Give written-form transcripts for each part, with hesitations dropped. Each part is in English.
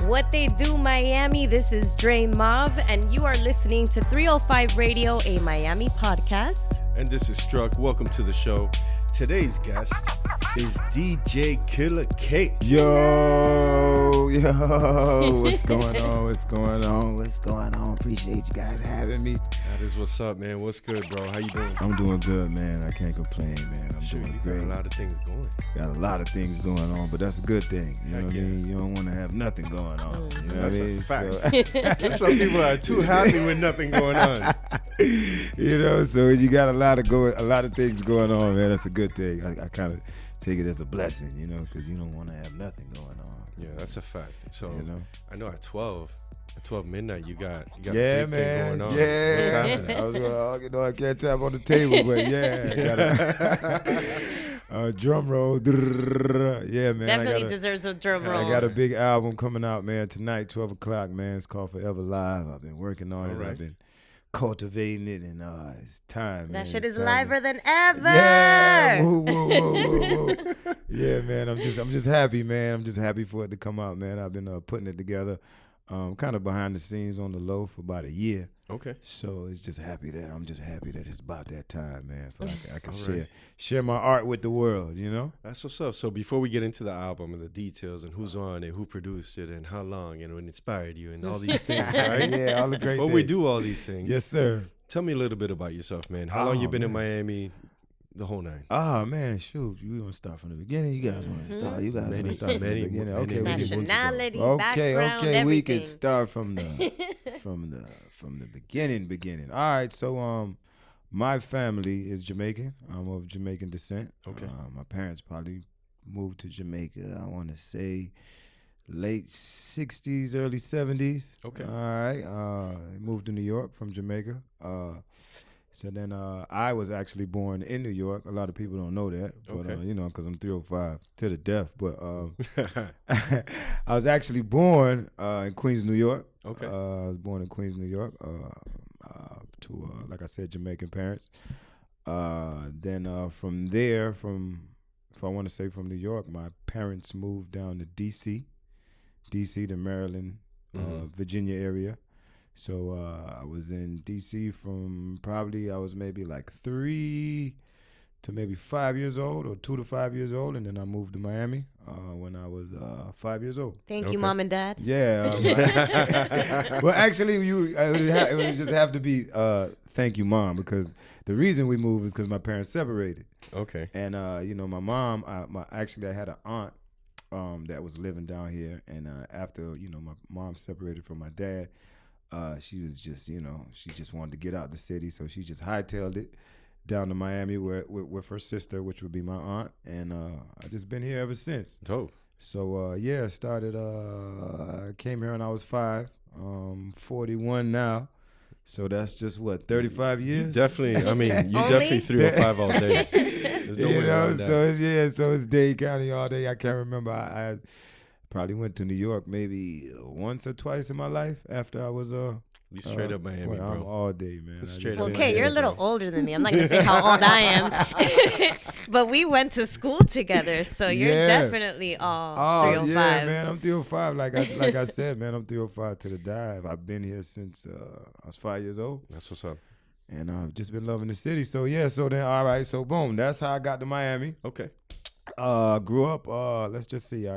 What they do, Miami? This is Dre Mav, and you are listening to 305 Radio, a Miami podcast. And this is Struck. Welcome to the show. Today's guest is DJ Killa K. Yo, what's going on? What's going on? Appreciate you guys having me. That is what's up, man. What's good, bro? How you doing? I'm doing good, man. I can't complain, man. I'm doing great. Got a lot of things going. Got a lot of things going on, but that's a good thing. You know what I mean? You don't want to have nothing going on. You know That's what I mean? a fact. So, some people are too happy with nothing going on. You know, so you got a lot of things going on, man. That's a good thing. I kind of take it as a blessing, you know, because you don't want to have nothing going on. Yeah, that's a fact. So, you know? I know at 12 midnight, you got yeah, a big man. thing going on. Yeah, what's happening? I can't tap on the table, but yeah, I got a drum roll. Yeah, man. Definitely deserves a drum roll. I got a big album coming out, man, tonight, 12 o'clock, man. It's called Forever Live. I've been working on it. Right. I've been cultivating it, and it's time, man. That shit it's is time liver than ever. Yeah, woo. Yeah, man. I'm just happy, man. I'm just happy for it to come out, man. I've been putting it together, kind of behind the scenes on the low for about a year. Okay. So I'm just happy that it's about that time, man. I can share my art with the world, you know? That's what's up. So before we get into the album and the details and who's on it, who produced it, and how long, and what inspired you, and all these things, right? Yeah, all the great Before things. we do all these things, Yes, sir. tell me a little bit about yourself, man. How long you been in Miami? The whole nine. Man, shoot. We want to start from the beginning. You guys want to start. You guys want to start from the beginning. Okay, nationality, okay, background, we everything. can start from the from the beginning. All right, so my family is Jamaican. I'm of Jamaican descent. Okay. My parents probably moved to Jamaica, I want to say late 60s, early 70s. Okay. All right. Moved to New York from Jamaica. So then I was actually born in New York. A lot of people don't know that, but Okay. you know, because I'm 305 to the death. But I was actually born in Queens, New York. Okay. I was born in Queens, New York, to like I said, Jamaican parents. Then from there, if I want to say from New York, my parents moved down to D.C. to Maryland, Virginia area. So I was in D.C. from probably I was maybe like 3 to maybe 5 years old, or 2 to 5 years old, and then I moved to Miami when I was 5 years old. Thank you, Mom and Dad. Yeah. Well, actually, it would just have to be thank you, Mom, because the reason we moved is because my parents separated. Okay. And you know, my mom, I had an aunt that was living down here, and after you know my mom separated from my dad. She was just, you know, she just wanted to get out the city, so she just hightailed it down to Miami with her sister, which would be my aunt, and I just been here ever since. Dope. So started. I came here when I was 5. 41 now, so that's just what 35 years. Definitely. I mean, you definitely 305 all day. There's no way around that. So it's Dade County all day. I can't remember. I probably went to New York maybe once or twice in my life after I was You straight up Miami, bro. I'm all day, man. Straight up. Okay, you're a little older than me. I'm not going to say how old I am. But we went to school together, so you're definitely all 305. Yeah, man, I'm 305. Like I said, man, I'm 305 to the dive. I've been here since I was 5 years old. That's what's up. And I've just been loving the city. So, yeah, so then, all right, so boom. That's how I got to Miami. Okay. Grew up, let's just see,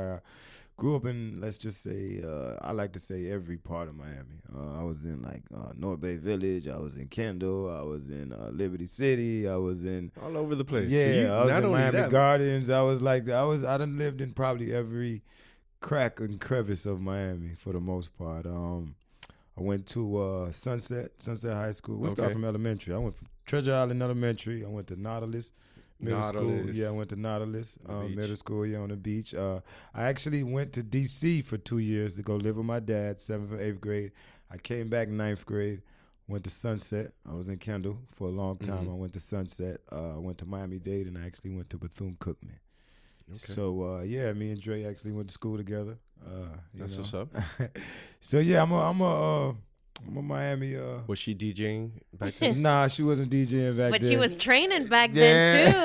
grew up in, let's just say, I like to say every part of Miami. I was in like North Bay Village. I was in Kendall. I was in Liberty City. I was in all over the place. Yeah, So I was in Miami Gardens. I was like, I done lived in probably every crack and crevice of Miami for the most part. I went to Sunset High School. We'll start from elementary. I went from Treasure Island Elementary. I went to Nautilus Middle School. Yeah, I went to Nautilus Middle School, on the beach. I actually went to D.C. for 2 years to go live with my dad, 7th and 8th grade. I came back 9th grade, went to Sunset. I was in Kendall for a long time. I went to Sunset. I went to Miami-Dade, and I actually went to Bethune-Cookman. Okay. So, me and Dre actually went to school together. That's what's up. So, yeah, I'm a I'm a Miami. Was she DJing back then? Nah, she wasn't DJing back then. But she was training back then too.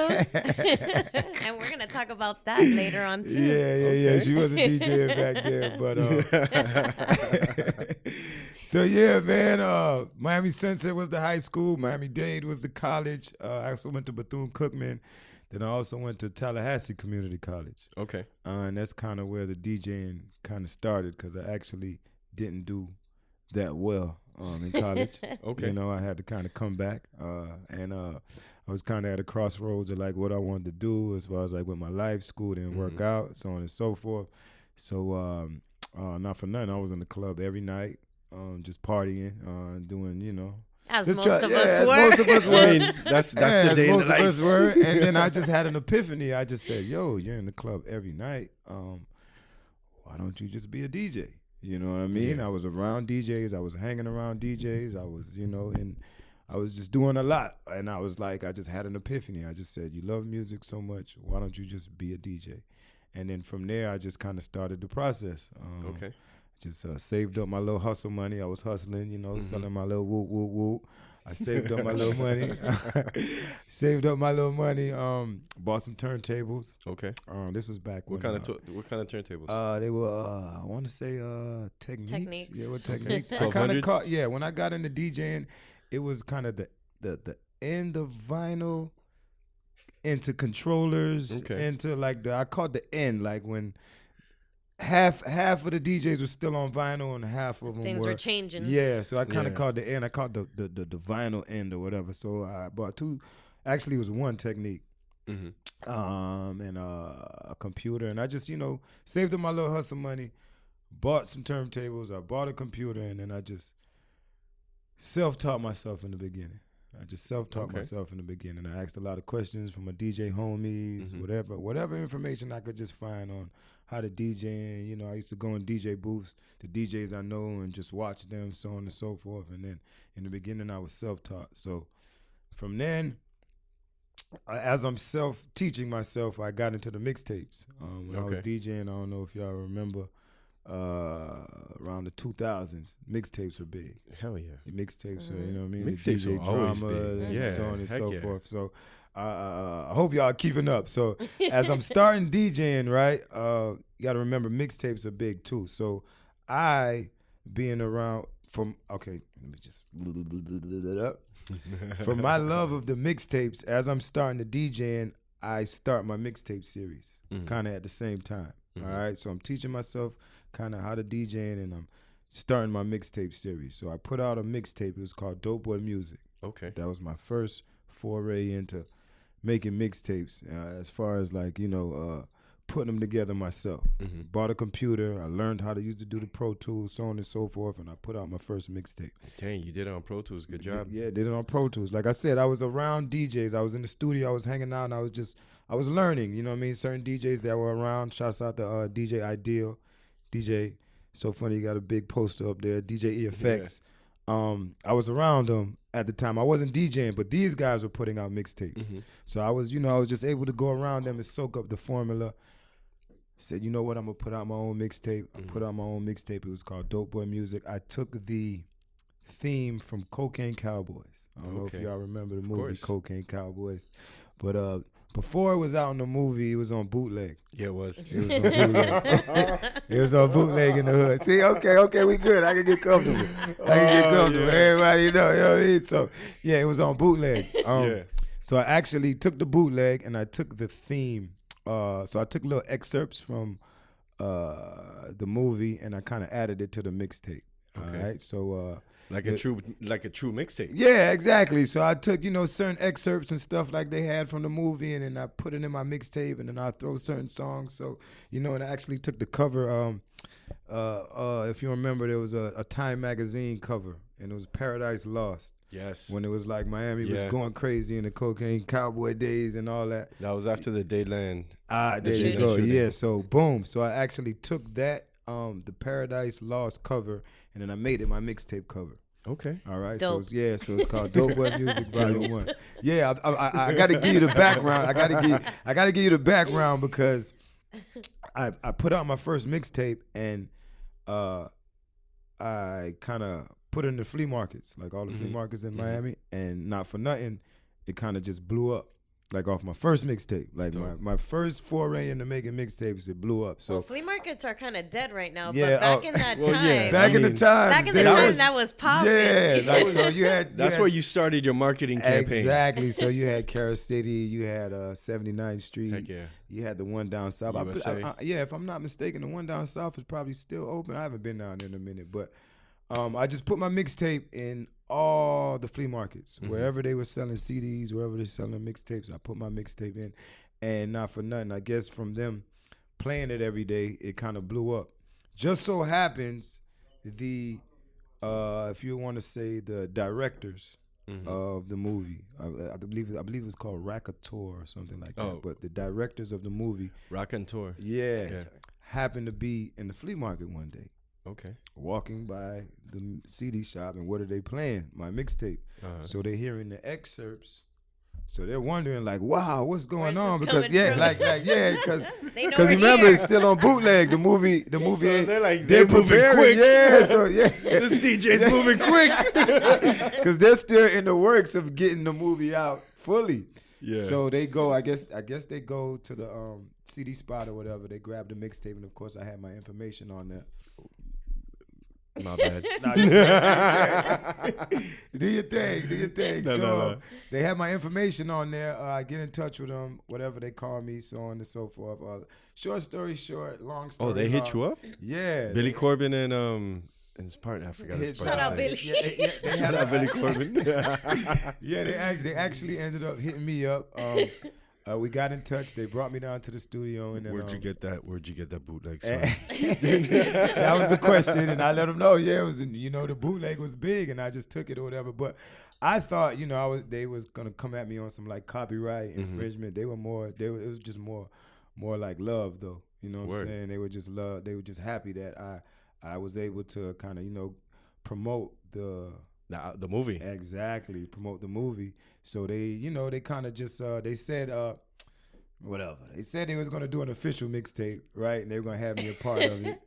And we're gonna talk about that later on too. Yeah. She wasn't DJing back then, but so yeah, man. Miami Sunset was the high school. Miami-Dade was the college. I also went to Bethune-Cookman. Then I also went to Tallahassee Community College. Okay. And that's kind of where the DJing kind of started, because I actually didn't do that well in college. Okay. You know, I had to kind of come back, and I was kind of at a crossroads of like what I wanted to do as far as like with my life. School didn't work out, so on and so forth. So not for nothing, I was in the club every night, just partying, doing, you know. As most of us were. Most of us were. I mean, that's the day in most life. of us were. And then I just had an epiphany. I just said, yo, you're in the club every night. Why don't you just be a DJ? You know what I mean? Yeah. I was around DJs. I was hanging around DJs. I was, you know, and I was just doing a lot. And I was like, I just had an epiphany. I just said, you love music so much. Why don't you just be a DJ? And then from there, I just kind of started the process. Okay. Just saved up my little hustle money. I was hustling, you know, selling my little whoop, whoop, whoop. I saved up my little money. Bought some turntables. Okay. This was back What when. what kind of turntables? They were, I want to say, Techniques. Techniques. Yeah, what Okay. Techniques? I 1200s? kind of caught, when I got into DJing, it was kind of the end of vinyl into controllers, Okay. into like I caught the end, like when half of the DJs were still on vinyl and half of them Things were changing. Yeah, so I kind of Yeah. caught the end. I caught the vinyl end or whatever. So I bought two. Actually, it was one Technique, and a computer. And I just, you know, saved up my little hustle money, bought some turntables. I bought a computer, and then I just self-taught myself in the beginning. I just self-taught myself in the beginning. I asked a lot of questions from my DJ homies, whatever information I could just find on how to DJ. And, you know, I used to go in DJ booths, the DJs I know, and just watch them, so on and so forth. And then in the beginning, I was self-taught. So from then, as I'm self-teaching myself, I got into the mixtapes. When I was DJing, I don't know if y'all remember, around the 2000s, mixtapes were big. Hell yeah. Mixtapes are, you know what I mean? Mixtapes the were DJ always drama big. and Yeah, so on and heck so yeah. forth. So I hope y'all are keeping up. So as I'm starting DJing, right, you got to remember mixtapes are big too. So I being around let me just up. From my love of the mixtapes, as I'm starting the DJing, I start my mixtape series kind of at the same time. All right, so I'm teaching myself kind of how to DJ, and I'm starting my mixtape series. So I put out a mixtape. It was called Dope Boy Music. Okay. That was my first foray into making mixtapes, as far as like, you know, putting them together myself. Bought a computer. I learned how to do the Pro Tools, so on and so forth, and I put out my first mixtape. Dang, you did it on Pro Tools. Good job. Yeah, did it on Pro Tools. Like I said, I was around DJs. I was in the studio. I was hanging out, and I was learning. You know what I mean? Certain DJs that were around. Shouts out to DJ Ideal. DJ, so funny, you got a big poster up there. DJ EFX. I was around them at the time. I wasn't DJing, but these guys were putting out mixtapes. So I was just able to go around them and soak up the formula. Said, you know what, I'm gonna put out my own mixtape. I put out my own mixtape. It was called Dope Boy Music. I took the theme from Cocaine Cowboys. I don't know if y'all remember the movie Cocaine Cowboys, but before it was out in the movie, it was on bootleg. Yeah, it was. It was on bootleg. It was on bootleg in the hood. See, okay, we good. I can get comfortable. Everybody know, you know what I mean? So, yeah, it was on bootleg. So I actually took the bootleg and I took the theme. So I took little excerpts from the movie and I kind of added it to the mixtape. All right, so like a true mixtape. Yeah, exactly. So I took, you know, certain excerpts and stuff like they had from the movie, and then I put it in my mixtape, and then I throw certain songs. So, you know, and I actually took the cover. If you remember, there was a Time magazine cover, and it was Paradise Lost. Yes. When it was like Miami was going crazy in the Cocaine Cowboy days and all that. That was after the Dayland. There you go. Yeah. So boom. So I actually took that the Paradise Lost cover, and then I made it my mixtape cover. Okay. All right. Dope. So it's called Dope Boy Music Volume 1. Yeah, I got to give you the background. I got to give you the background because I put out my first mixtape, and I kind of put it in the flea markets, like all the flea markets in Miami, and not for nothing, it kind of just blew up. Like off my first mixtape, like my first foray into making mixtapes, it blew up. So flea markets are kind of dead right now. Yeah, but back in that time, back in the time, that was popping. Yeah, like so you had. That's where you started your marketing campaign. Exactly. So you had Carol City, you had 79th Street. Heck yeah. You had the one down south. If I'm not mistaken, the one down south is probably still open. I haven't been down there in a minute, but I just put my mixtape in all the flea markets, wherever they were selling CDs, wherever they're selling mixtapes, I put my mixtape in, and not for nothing, I guess from them playing it every day, it kind of blew up. Just so happens the, if you want to say the directors of the movie, I believe it was called Raconteur or something like that, but the directors of the movie, Raconteur, happened to be in the flea market one day. Okay. Walking by the CD shop, and what are they playing? My mixtape. So they're hearing the excerpts. So they're wondering, like, wow, what's going on? Because because remember it's still on bootleg. The movie. So they're moving quick. Yeah, this DJ's moving quick because they're still in the works of getting the movie out fully. Yeah. So they go. I guess they go to the CD spot or whatever. They grab the mixtape, and of course I had my information on there. My bad. Do your thing. No. They have my information on there. I get in touch with them, whatever they call me, so on and so forth. Short story short, long story long. They hit you up? Yeah. Billy Corbin and his partner, I forgot his partner. Shout out Billy. Shout out Billy Corbin. They actually ended up hitting me up. We got in touch. They brought me down to the studio, and then Where'd you get that bootleg song? That was the question, and I let them know. Yeah, it was. The bootleg was big, and I just took it or whatever. But I thought, they was gonna come at me on some like copyright infringement. They were more. It was just more like love, though. You know what I'm saying? They were just love. They were just happy that I was able to kind of promote the movie. Exactly, promote the movie. So they they kind of just they said whatever. They said they was gonna do an official mixtape, right? And they were gonna have me a part of it.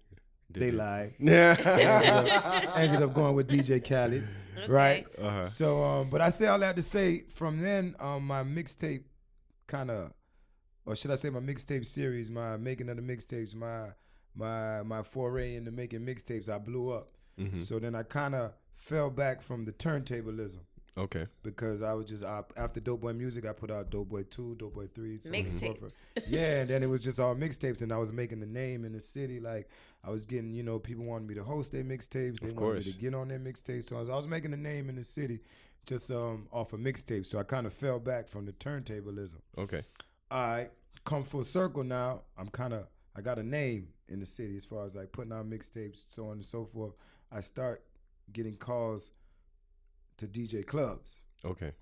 They lied. Ended up going with DJ Khaled, right? So but I say all that to say, from then my mixtape kind of, or should I say my mixtape series, my making of the mixtapes, my foray into making mixtapes, I blew up. So then I kind of fell back from the turntablism. Okay. Because I was just, after Dope Boy Music, I put out Dope Boy 2, Dope Boy 3. So mixtapes. Yeah, and then it was just all mixtapes, and I was making the name in the city. Like, I was getting, people wanted me to host their mixtapes. They wanted me to get on their mixtapes. So I was making the name in the city just off of mixtapes. So I kind of fell back from the turntablism. Okay. I come full circle now. I got a name in the city as far as like putting out mixtapes, so on and so forth. I start getting calls to DJ clubs. Okay.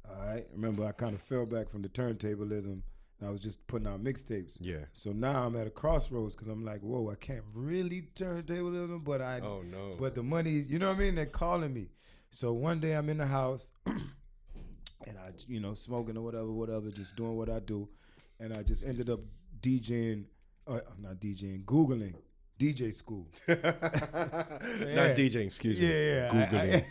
All right. Remember, I kind of fell back from the turntablism, and I was just putting out mixtapes. Yeah. So now I'm at a crossroads because I'm like, whoa, I can't really turntablism, but oh no. But the money, you know what I mean? They're calling me. So one day I'm in the house, and I, smoking or whatever, just doing what I do, and I just ended up Googling DJ school. Not DJing, excuse me. Yeah. Googling.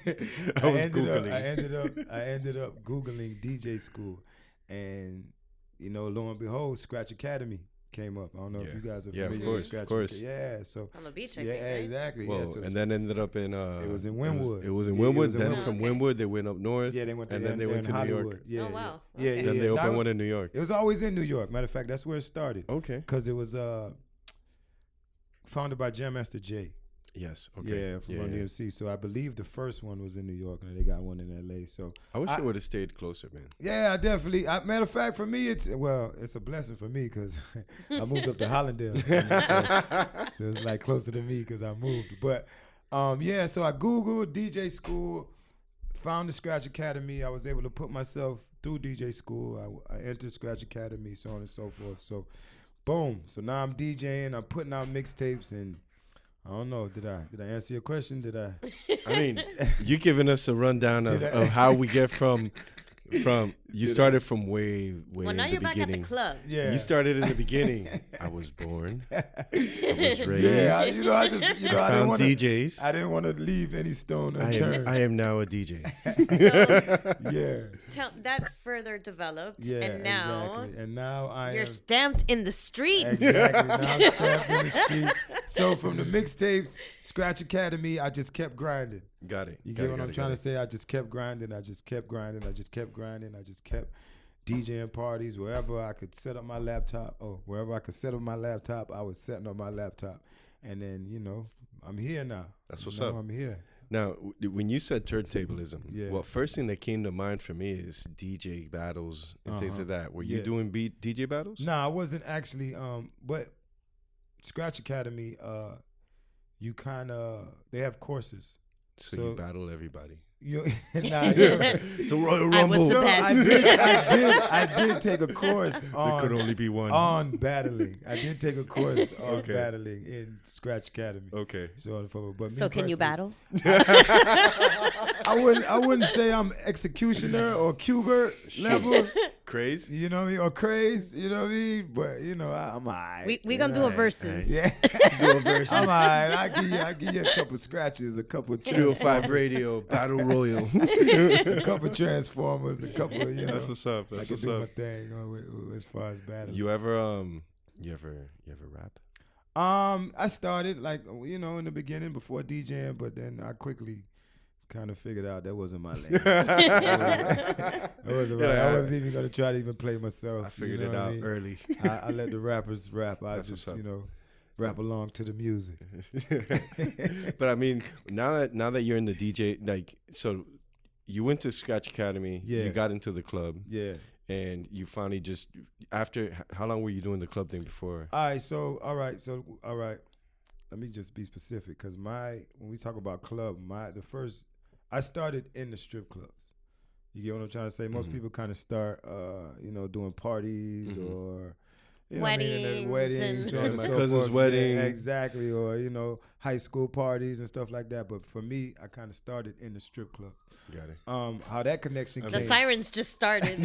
I ended up Googling DJ school, and lo and behold, Scratch Academy came up. I don't know if you guys are familiar with Scratch. Of course. Yeah, so on the beach. Exactly. Well, so, and then ended up in it was in Wynwood. It was in Wynwood. Then from Wynwood they went up north. Yeah, they went to, and then they went to Hollywood. New York. Yeah, oh wow. Yeah. Then they opened one in New York. It was always in New York. Matter of fact, that's where it started. Okay. Because it was founded by Jam Master Jay. Yes. Okay. Yeah, from Run DMC. So I believe the first one was in New York, and they got one in LA. So I wish it would have stayed closer, man. Yeah, I definitely. Matter of fact, for me, it's a blessing for me because I moved up to Hollandale, so it's like closer to me because I moved. But so I Googled DJ school, found the Scratch Academy. I was able to put myself through DJ school. I entered Scratch Academy, so on and so forth. So, boom. So now I'm DJing. I'm putting out mixtapes and. I don't know. Did I answer your question? Did I? I mean, you giving us a rundown of how we get from You started from way Well, in now the you're back at the beginning. club. Yeah. You started in the beginning. I was born. I was raised. Yeah, I I didn't found want to. DJs. I didn't want to leave any stone unturned. I am now a DJ. So Yeah. that further developed, Yeah. and now exactly. And now you're am stamped in the streets. exactly. Now I'm stamped in the streets. So from the mixtapes, Scratch Academy, I just kept grinding. Got it. You get what I'm trying to say? I just kept grinding. I just kept grinding. I just kept grinding. I just kept DJing parties wherever I could set up my laptop. Wherever I could set up my laptop, I was setting up my laptop. And then, I'm here now. That's what's up. I'm here. Now, when you said turntablism, Yeah. first thing that came to mind for me is DJ battles and things like that. Were you doing DJ battles? No, I wasn't actually. But Scratch Academy, they have courses. So you battle everybody. It's a Royal Rumble. I was the best. I did take a course on. There could only be one. On battling. I did take a course on battling in Scratch Academy. Okay. So can you battle? I wouldn't say I'm executioner or Qbert level. Craze? You know what I mean? Or craze, you know what I mean? But I'm all right. We gonna do a versus. Yeah. Do a versus. I'm all right. I give you a couple scratches, a couple 305 Radio, Battle Royal. a couple transformers, a couple, That's what's up. That's I what's can do up. my thing as far as battling. You ever rap? I started in the beginning before DJing, but then I quickly kind of figured out that wasn't my lane. I wasn't even gonna try to even play myself. I figured it out early. I let the rappers rap. I That's just what's up. rap along to the music. But I mean, now that you're in the DJ, so you went to Scratch Academy. Yeah. You got into the club. Yeah. And you finally just after how long were you doing the club thing before? All right. Let me just be specific, because when we talk about club, I started in the strip clubs. You get what I'm trying to say? Most people kind of start, doing parties or weddings, so on and my so cousin's forth. wedding. Yeah, exactly, or high school parties and stuff like that. But for me, I kind of started in the strip club. Got it. How that connection came. The sirens just started.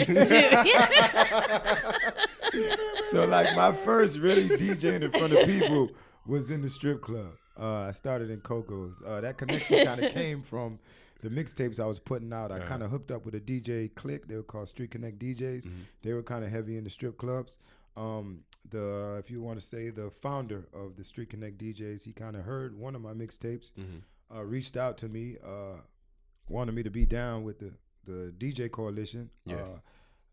So my first really DJing in front of people was in the strip club. I started in Coco's. That connection kind of came from the mixtapes I was putting out. I kind of hooked up with a DJ clique. They were called Street Connect DJs. Mm-hmm. They were kind of heavy in the strip clubs. If you want to say the founder of the Street Connect DJs, he kind of heard one of my mixtapes, reached out to me, wanted me to be down with the DJ coalition. Yeah.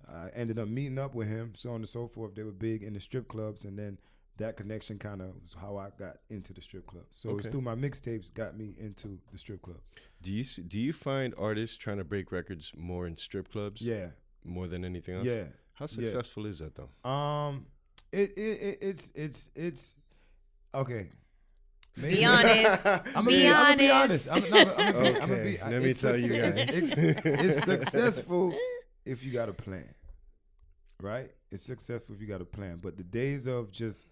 I ended up meeting up with him, so on and so forth. They were big in the strip clubs, and then that connection kind of was how I got into the strip club. So it was through my mixtapes got me into the strip club. Do you find artists trying to break records more in strip clubs? Yeah. More than anything else? Yeah. How successful is that though? It's okay. Be honest. Be honest. I'm gonna be. Let me tell you guys. It's successful if you got a plan, right? It's successful if you got a plan. But the days of just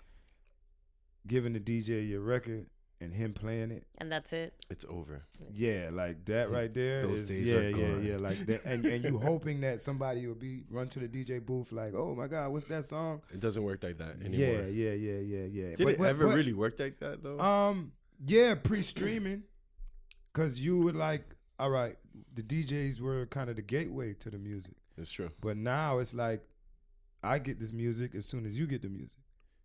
giving the DJ your record and him playing it, and that's it. It's over. Yeah, like that right there. Those days are gone. Yeah, like that. And you hoping that somebody will run to the DJ booth like, oh my God, what's that song? It doesn't work like that anymore. Yeah. Did it ever really work like that though? Yeah, pre-streaming, cause you would all right, the DJs were kind of the gateway to the music. It's true. But now it's like, I get this music as soon as you get the music.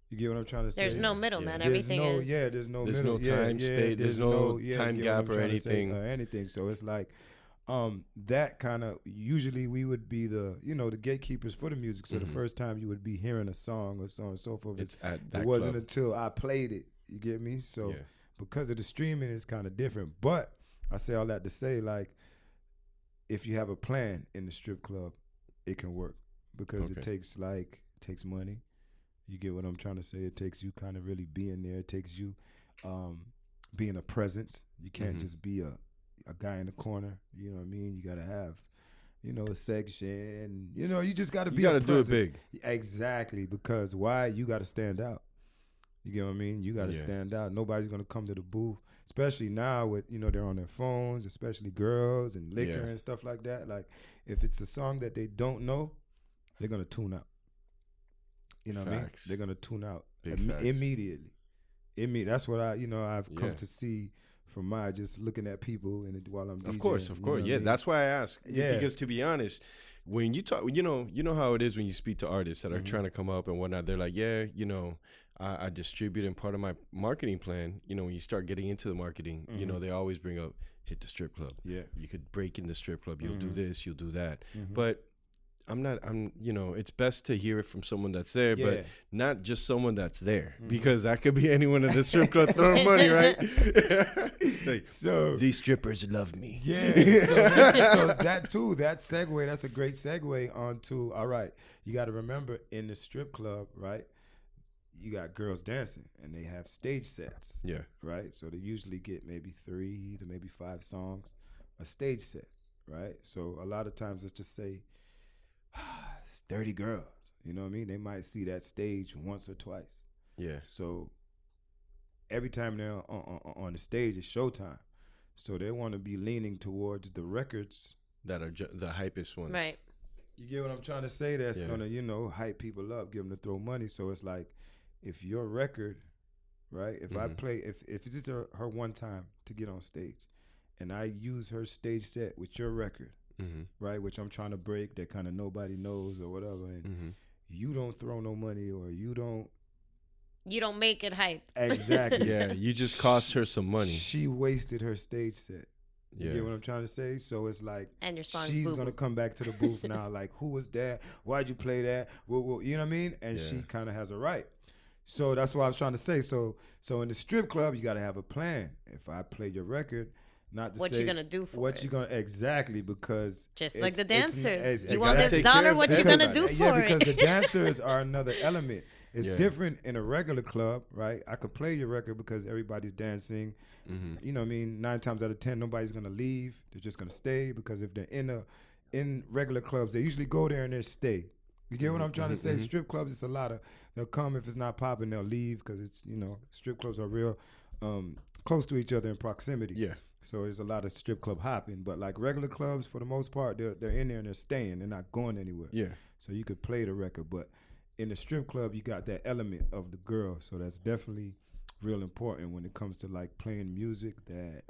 You get what I'm trying to say? There's no middleman. Yeah. Everything is. Yeah, there's no There's middle. no time space. There's no time gap or anything. Anything. So it's like, that kind of, usually we would be the gatekeepers for the music. So the first time you would be hearing a song or so on and so forth, It's at that it wasn't club. until I played it. You get me? So because of the streaming, it's kind of different. But I say all that to say, if you have a plan in the strip club, it can work, because it takes money. You get what I'm trying to say? It takes you kind of really being there. It takes you being a presence. You can't just be a guy in the corner. You know what I mean? You got to have, a section. You just got to be a presence. You got to do it big. Exactly, because why? You got to stand out. You get what I mean? You got to Yeah. stand out. Nobody's going to come to the booth, especially now with, they're on their phones, especially girls and liquor and stuff like that. Like, if it's a song that they don't know, they're going to tune out. You know what I mean? They're going to tune out immediately. That's what I've come to see from my just looking at people and while I'm DJing. Of course. Yeah, that's why I ask. Yeah. Because to be honest, when you talk, you know how it is when you speak to artists that are trying to come up and whatnot. They're like, yeah, I distribute in part of my marketing plan. When you start getting into the marketing, they always bring up hit the strip club. Yeah, you could break in the strip club. You'll do this. You'll do that. But it's best to hear it from someone that's there, but not just someone that's there, because that could be anyone at the strip club throwing money, right? So these strippers love me. Yeah. So that too, that segue, that's a great segue onto, all right, you got to remember in the strip club, right, you got girls dancing and they have stage sets. Yeah. Right? So they usually get maybe 3 to maybe 5 songs, a stage set, right? So a lot of times, let's just say, it's 30 girls. You know what I mean? They might see that stage once or twice. Yeah. So every time they're on the stage, it's showtime. So they want to be leaning towards the records that are the hypest ones. Right. You get what I'm trying to say? That's going to, hype people up, give them to throw money. So it's like, if your record, right, if I play, if it's just her one time to get on stage and I use her stage set with your record, right, which I'm trying to break that kind of nobody knows or whatever, and you don't throw no money or you don't make it hype. Exactly. Yeah, you just cost her some money. She wasted her stage set. You get what I'm trying to say? So it's like, and your song's she's going to come back to the booth now like, who was that? Why'd you play that? Well, you know what I mean? And she kind of has a right. So that's what I was trying to say. So in the strip club, you got to have a plan. If I play your record, not to what say you gonna do for what it. You gonna exactly, because just like the dancers, you want this dollar, what you gonna do for it? Yeah, because the dancers are another element. It's different in a regular club, right? I could play your record because everybody's dancing. You know what I mean? 9 times out of 10, nobody's gonna leave. They're just gonna stay, because if they're in regular clubs, they usually go there and they stay. You get what I'm trying to say? Strip clubs, it's a lot of, they'll come, if it's not popping, they'll leave, because it's, strip clubs are real close to each other in proximity. Yeah. So there's a lot of strip club hopping, but like regular clubs, for the most part, they're in there and they're staying. They're not going anywhere. Yeah. So you could play the record, but in the strip club, you got that element of the girl. So that's definitely real important when it comes to like playing music that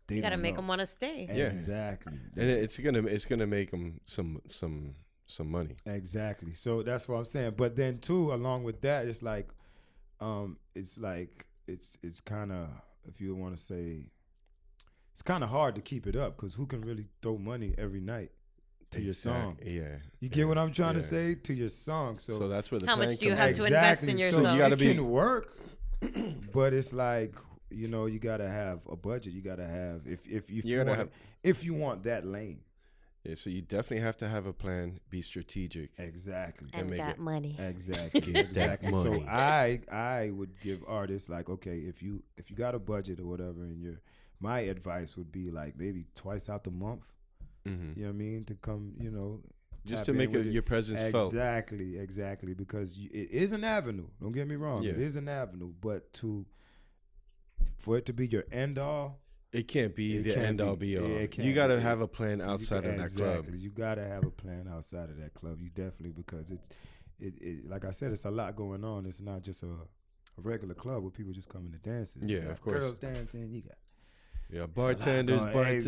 they you got to make them want to stay. Yeah. Exactly. And it's gonna make them some money. Exactly. So that's what I'm saying. But then too, along with that, it's kind of, if you want to say, it's kind of hard to keep it up, because who can really throw money every night to your song? Yeah. You get what I'm trying to say? To your song. So that's where the how much do you have to invest in yourself? So you gotta can work, but it's like, you got to have a budget. You got to have, if you want that lane. Yeah, so you definitely have to have a plan, be strategic. Exactly. And got money. Exactly. Exactly. So I would give artists like, okay, if you got a budget or whatever, and my advice would be like maybe twice out the month. You know what I mean? To come, just to make your presence felt. Exactly. Because it is an avenue. Don't get me wrong. Yeah. It is an avenue, but for it to be your end all, it can't be the end all be all. You got to have a plan outside of that club. You got to have a plan outside of that club. You definitely, because it like I said, it's a lot going on. It's not just a regular club where people just coming to dance. Yeah, of course. Girls dancing. You got bartenders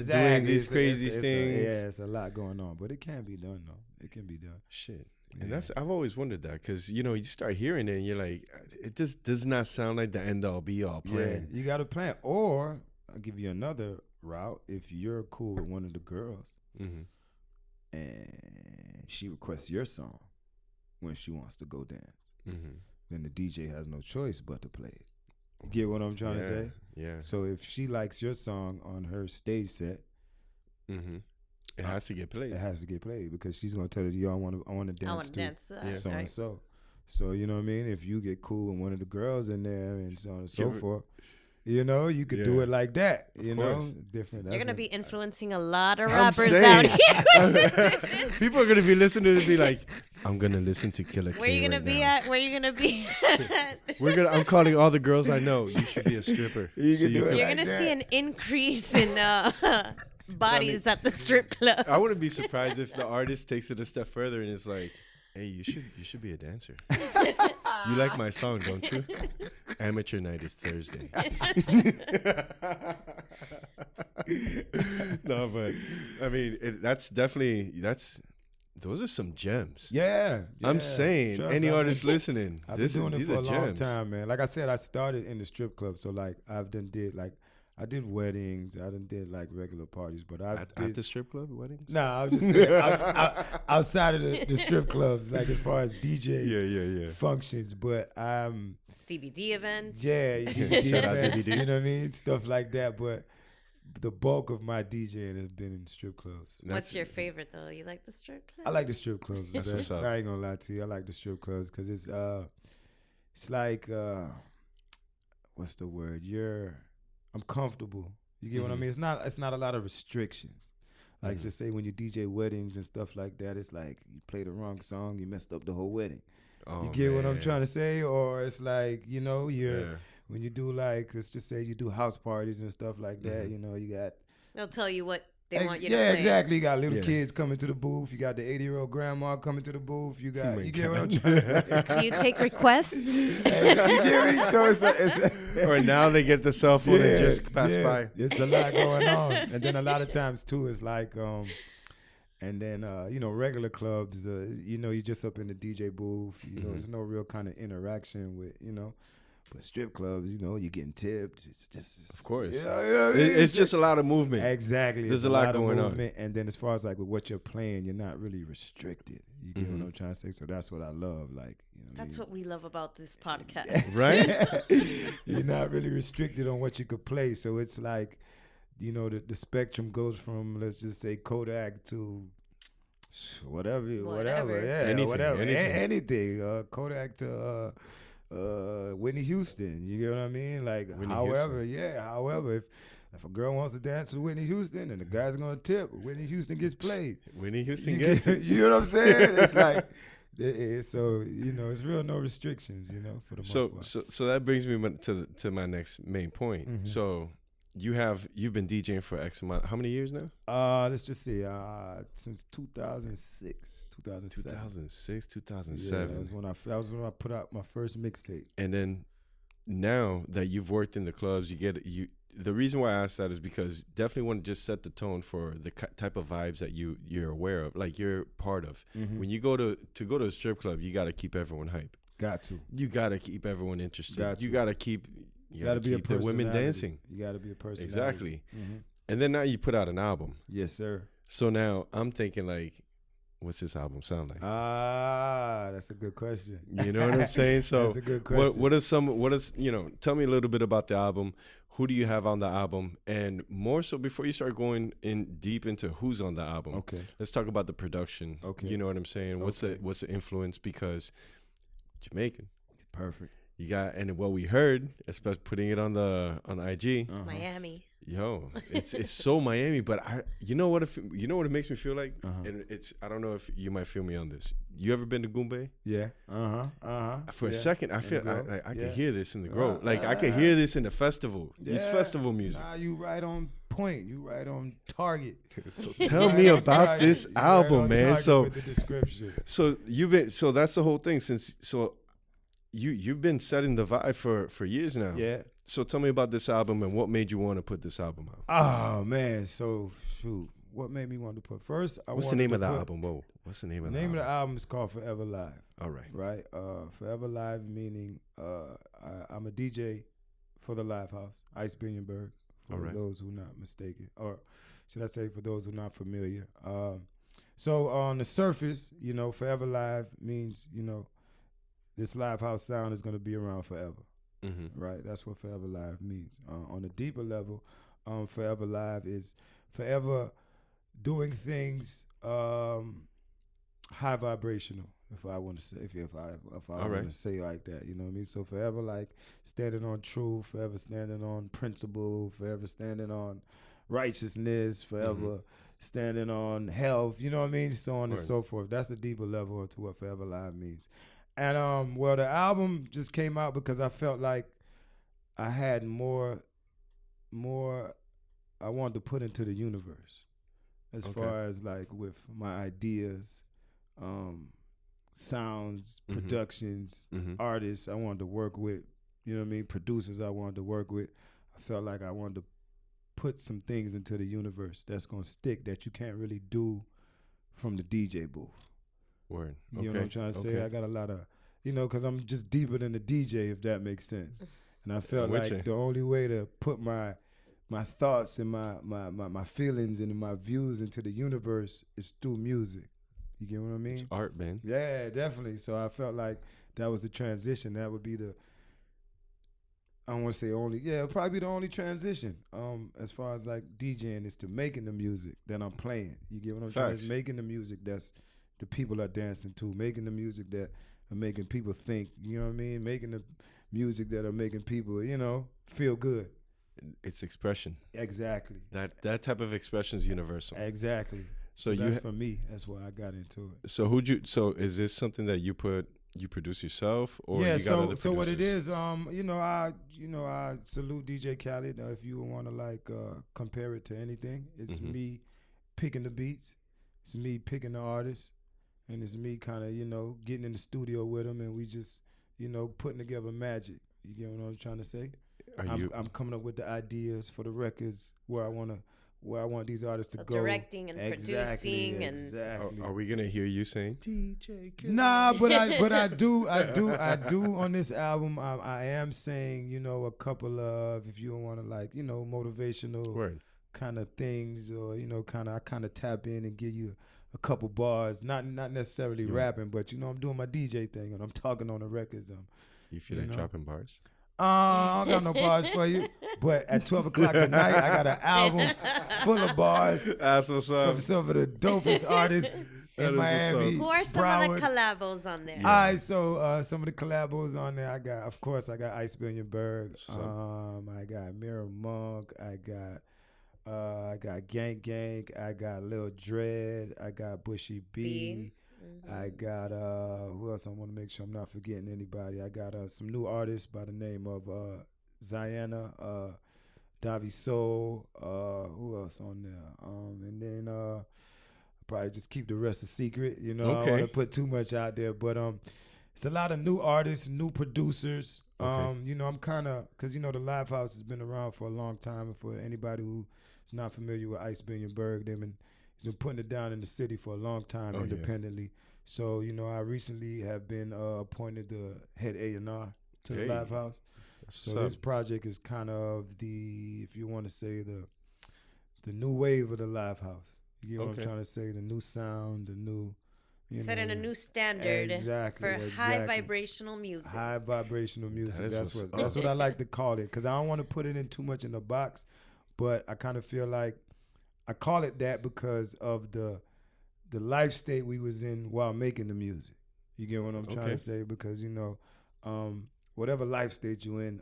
doing these crazy things. It's a lot going on, but it can be done though. It can be done. Shit. And I've always wondered that, because you start hearing it and you're like, it just does not sound like the end all be all plan. Yeah, you got a plan, or I'll give you another route. If you're cool with one of the girls and she requests your song when she wants to go dance, then the DJ has no choice but to play it. You get what I'm trying to say? Yeah. So if she likes your song on her stage set, it has to get played. It has to get played, because she's gonna tell us, I want to dance to that. So and so. So you know what I mean? If you get cool with one of the girls in there and so on and so forth, You know, you could do it like that. You know, different. You're gonna be influencing a lot of rappers out here. People are gonna be listening to this and be like, "I'm gonna listen to Killa K." Where you gonna be at? Where you gonna be at? I'm calling all the girls I know. You should be a stripper. You're gonna see an increase in bodies at the strip club. I wouldn't be surprised if the artist takes it a step further and is like, "Hey, you should be a dancer. You like my song, don't you? Amateur night is Thursday." No, but I mean, those are some gems. Yeah, I'm saying any artist listening, I've been doing it for a long time, man. Like I said, I started in the strip club, so like I did weddings, I did like regular parties, but at the strip club weddings. Nah, I was just saying outside of the strip clubs, like as far as DJ functions, but DVD events. Yeah, DVD events, you know what I mean, stuff like that. But the bulk of my DJing has been in strip clubs. What's your favorite though? You like the strip clubs? I like the strip clubs. That's what's up. I ain't gonna lie to you. I like the strip clubs because it's like what's the word? I'm comfortable. You get what I mean? It's not a lot of restrictions. Like just say when you DJ weddings and stuff like that, it's like you play the wrong song, you messed up the whole wedding. Oh, you get what I'm trying to say? Or it's like, you know, when you do like, let's just say you do house parties and stuff like that, you know, you got... They'll tell you what they want you to play. Yeah, exactly. You got little kids coming to the booth. You got the 80-year-old grandma coming to the booth. You get what I'm trying to say? Do you take requests? You get me? So it's or now they get the cell phone and just pass by. It's a lot going on. And then a lot of times too, it's like, and then, you know, regular clubs, you know, you're just up in the DJ booth. You know, there's no real kind of interaction with, you know. But strip clubs, you know, you're getting tipped. It's just... Of course. It's just a lot of movement. Exactly. There's a lot going on. And then as far as like with what you're playing, you're not really restricted. You get what I'm trying to say? So that's what I love. Like, you know, that's what we love about this podcast. Right? You're not really restricted on what you could play. So it's like, you know, the spectrum goes from, let's just say, Kodak to... Whatever. Yeah, anything. Kodak to... Whitney Houston, you get what I mean? Like, however, if a girl wants to dance with Whitney Houston and the guy's gonna tip, Whitney Houston gets played. Whitney Houston gets it. You know what I'm saying? It's like, so you know, it's real no restrictions, you know, for the most part. So that brings me to my next main point. So you've been DJing for X amount. How many years now? Let's just see. Since 2006. 2006, 2007. Yeah, that was when I put out my first mixtape. And then now that you've worked in the clubs, the reason why I asked that is because definitely want to just set the tone for the type of vibes that you're aware of, like you're part of. When you go to a strip club, you got to keep everyone hype. Got to. You got to keep everyone interested. You got to keep the women dancing. You got to be a person. Exactly. And then now you put out an album. Yes, sir. So now I'm thinking like, what's this album sound like? That's a good question. You know what I'm saying? So that's a good question. Tell me a little bit about the album. Who do you have on the album? And more so, before you start going in deep into who's on the album, let's talk about the production. You know what I'm saying? What's the influence? Because Jamaican. Perfect. You got, and what we heard, especially putting it on IG, Miami. Yo, it's so Miami, but you know what it makes me feel like, and I don't know if you might feel me on this. You ever been to Goombay? Yeah. For a second, I feel I can hear this in the Grove. Like I can hear this in the festival. It's festival music. Nah, you right on point. You right on target. So tell me about this album, man. So with the description. So that's the whole thing. You've been setting the vibe for years now. Yeah. So tell me about this album and what made you want to put this album out. Oh man, so shoot, what made me want to put first? What's the name of the album? Whoa, what's the name of the album? The name of the album is called Forever Live. All right. Right. Forever Live meaning I'm a DJ for the Live House, Ice Billionberg. For those who not mistaken, or should I say for those who not familiar. So on the surface, you know, Forever Live means, you know, this live house sound is going to be around forever. Right? That's what Forever Live means. On a deeper level, Forever Live is forever doing things high vibrational. If I want to say, if I want to say like that, you know what I mean. So forever like standing on truth, forever standing on principle, forever standing on righteousness, forever standing on health. You know what I mean. So on and so forth. That's the deeper level into what Forever Live means. And well, the album just came out because I felt like I had more I wanted to put into the universe as far as like with my ideas, sounds, productions, artists I wanted to work with, you know what I mean, producers I wanted to work with. I felt like I wanted to put some things into the universe that's gonna stick that you can't really do from the DJ booth. Word. You know what I'm trying to say? I got a lot of, you know, because I'm just deeper than the DJ, if that makes sense. And I felt like the only way to put my thoughts and my feelings and my views into the universe is through music. You get what I mean? It's art, man. Yeah, definitely. So I felt like that was the transition. That would be I don't want to say only, probably the only transition as far as like DJing is to making the music that I'm playing. You get what I'm trying to say? Making the music that's the people are dancing to, making the music that are making people think, you know what I mean? Making the music that are making people, you know, feel good. It's expression. Exactly. That type of expression is universal. Exactly. So that's for me. That's why I got into it. So So is this something that you produce yourself, or yeah? You got other producers? So what it is, I salute DJ Khaled. If you want to like compare it to anything, it's me picking the beats, it's me picking the artists, and it's me kind of getting in the studio with them, and we just putting together magic. You get what I'm trying to say? I'm coming up with the ideas for the records where I want these artists to go. Directing and producing and Are we gonna hear you saying DJ Killa? Nah, but I do on this album. I am saying a couple of, if you don't want to like motivational kind of things, or I kind of tap in and give you a couple bars, not necessarily rapping, but I'm doing my DJ thing and I'm talking on the records. You feel like dropping bars? I don't got no bars for you, but at 12 o'clock tonight, I got an album full of bars. That's what's up. From some of the dopest artists in Miami. Who are some of the collabos on there? All right, so some of the collabos on there, I got Ice Billion-Berg. I got Mirror Monk. I got Gang Gang. I got Lil Dread. I got Bushy B. I got who else? I want to make sure I'm not forgetting anybody. I got some new artists by the name of Ziana, Davi Soul. Who else on there? And then probably just keep the rest a secret. I don't want to put too much out there, but it's a lot of new artists, new producers. I'm kind of, because the Live House has been around for a long time, and for anybody who's not familiar with Ice Billion-Berg, they've been putting it down in the city for a long time independently. Yeah. So, I recently have been appointed the head A&R to the Live House. So this project is kind of if you want to say, the new wave of the Live House. You know what I'm trying to say? The new sound, the new... setting a new standard for high vibrational music. High vibrational music. That's what I like to call it, because I don't want to put it in too much in a box, but I kind of feel like I call it that because of the life state we was in while making the music. You get what I'm trying to say? Because whatever life state you in,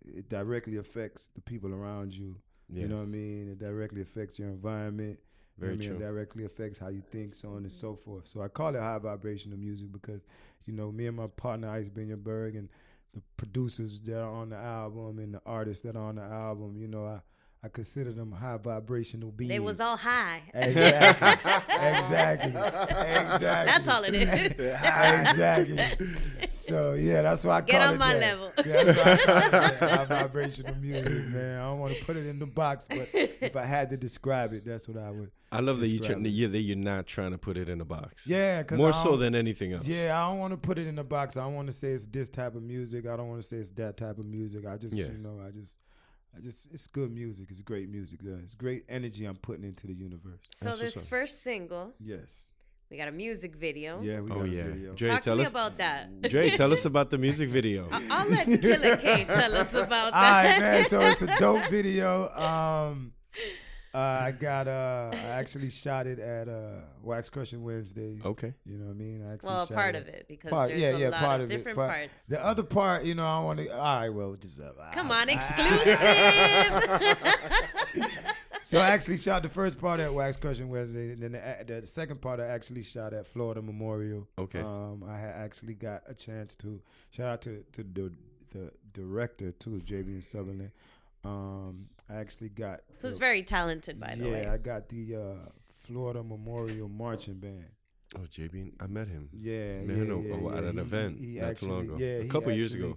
it directly affects the people around you. Yeah. You know what I mean? It directly affects your environment. Very true. It directly affects how you think, so on and so forth. So I call it high vibrational music because, me and my partner Ice Billion-Berg and the producers that are on the album and the artists that are on the album, I consider them high vibrational beings. They was all high. Exactly. That's all it is. Exactly. So that's why I call it Get on my level. Yeah, that's why I call it high vibrational music, man. I don't want to put it in the box, but if I had to describe it, that's what I would. I love that you're not trying to put it in a box. Yeah, because more so than anything else. Yeah, I don't want to put it in a box. I don't want to say it's this type of music. I don't want to say it's that type of music. I just it's good music. It's great music. It's great energy I'm putting into the universe. So this first single, yes, we got a music video. Yeah, we got a video. Dre, Talk to me about that. Dre, tell us about the music video. I'll let Killa K tell us about that. All right, man. So it's a dope video. I actually shot it at Wax Crushing Wednesdays. Okay. You know what I mean? I actually Well, shot part of it because there's a lot of different parts. The other part, you know, I want to. All right, well, just come on, exclusive. So I actually shot the first part at Wax Crushing Wednesday, and then the second part I actually shot at Florida Memorial. Okay. I had actually got a chance to shout out to the director too, JB and Sutherland. I actually got who's very talented, by the way. Yeah, I got the Florida Memorial Marching Band. Oh, JB, I met him. Yeah, at an event not too long ago. Yeah, a couple years ago.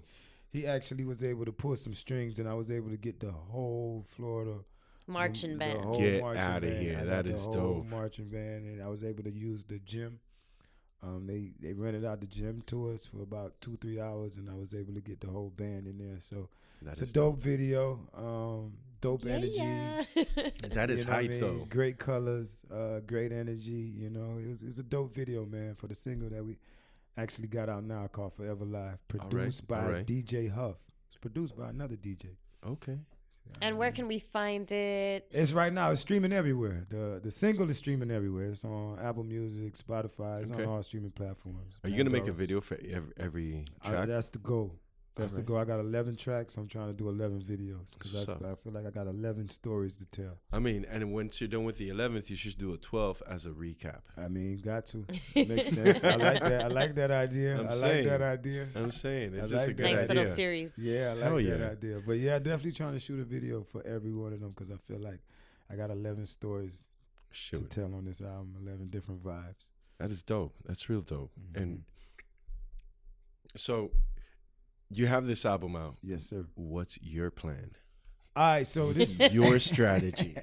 He actually was able to pull some strings, and I was able to get the whole Florida marching band. Get out of here! That is dope. Marching band, and I was able to use the gym. They rented out the gym to us for about 2-3 hours, and I was able to get the whole band in there. So it's a dope video, dope energy. That is hype though. Great colors, great energy. You know, it's a dope video, man, for the single that we actually got out now called Forever Live, produced by DJ Huff. It's produced by another DJ. Okay. And where can we find it? It's right now. It's streaming everywhere. The single is streaming everywhere. It's on Apple Music, Spotify. It's on all streaming platforms. Are you gonna make a video for every track? That's the goal. That's the goal. I got 11 tracks. I'm trying to do 11 videos because I feel like I got 11 stories to tell. I mean, and once you're done with the 11th, you should do a 12th as a recap. I mean, got to. Makes sense. I like that. I like that idea. I'm saying it's just like a good nice idea. little series. Yeah, I like that idea. But yeah, definitely trying to shoot a video for every one of them because I feel like I got 11 stories to tell on this album, 11 different vibes. That is dope. That's real dope. Mm-hmm. And so you have this album out. Yes, sir. What's your plan? All right, so this is your strategy.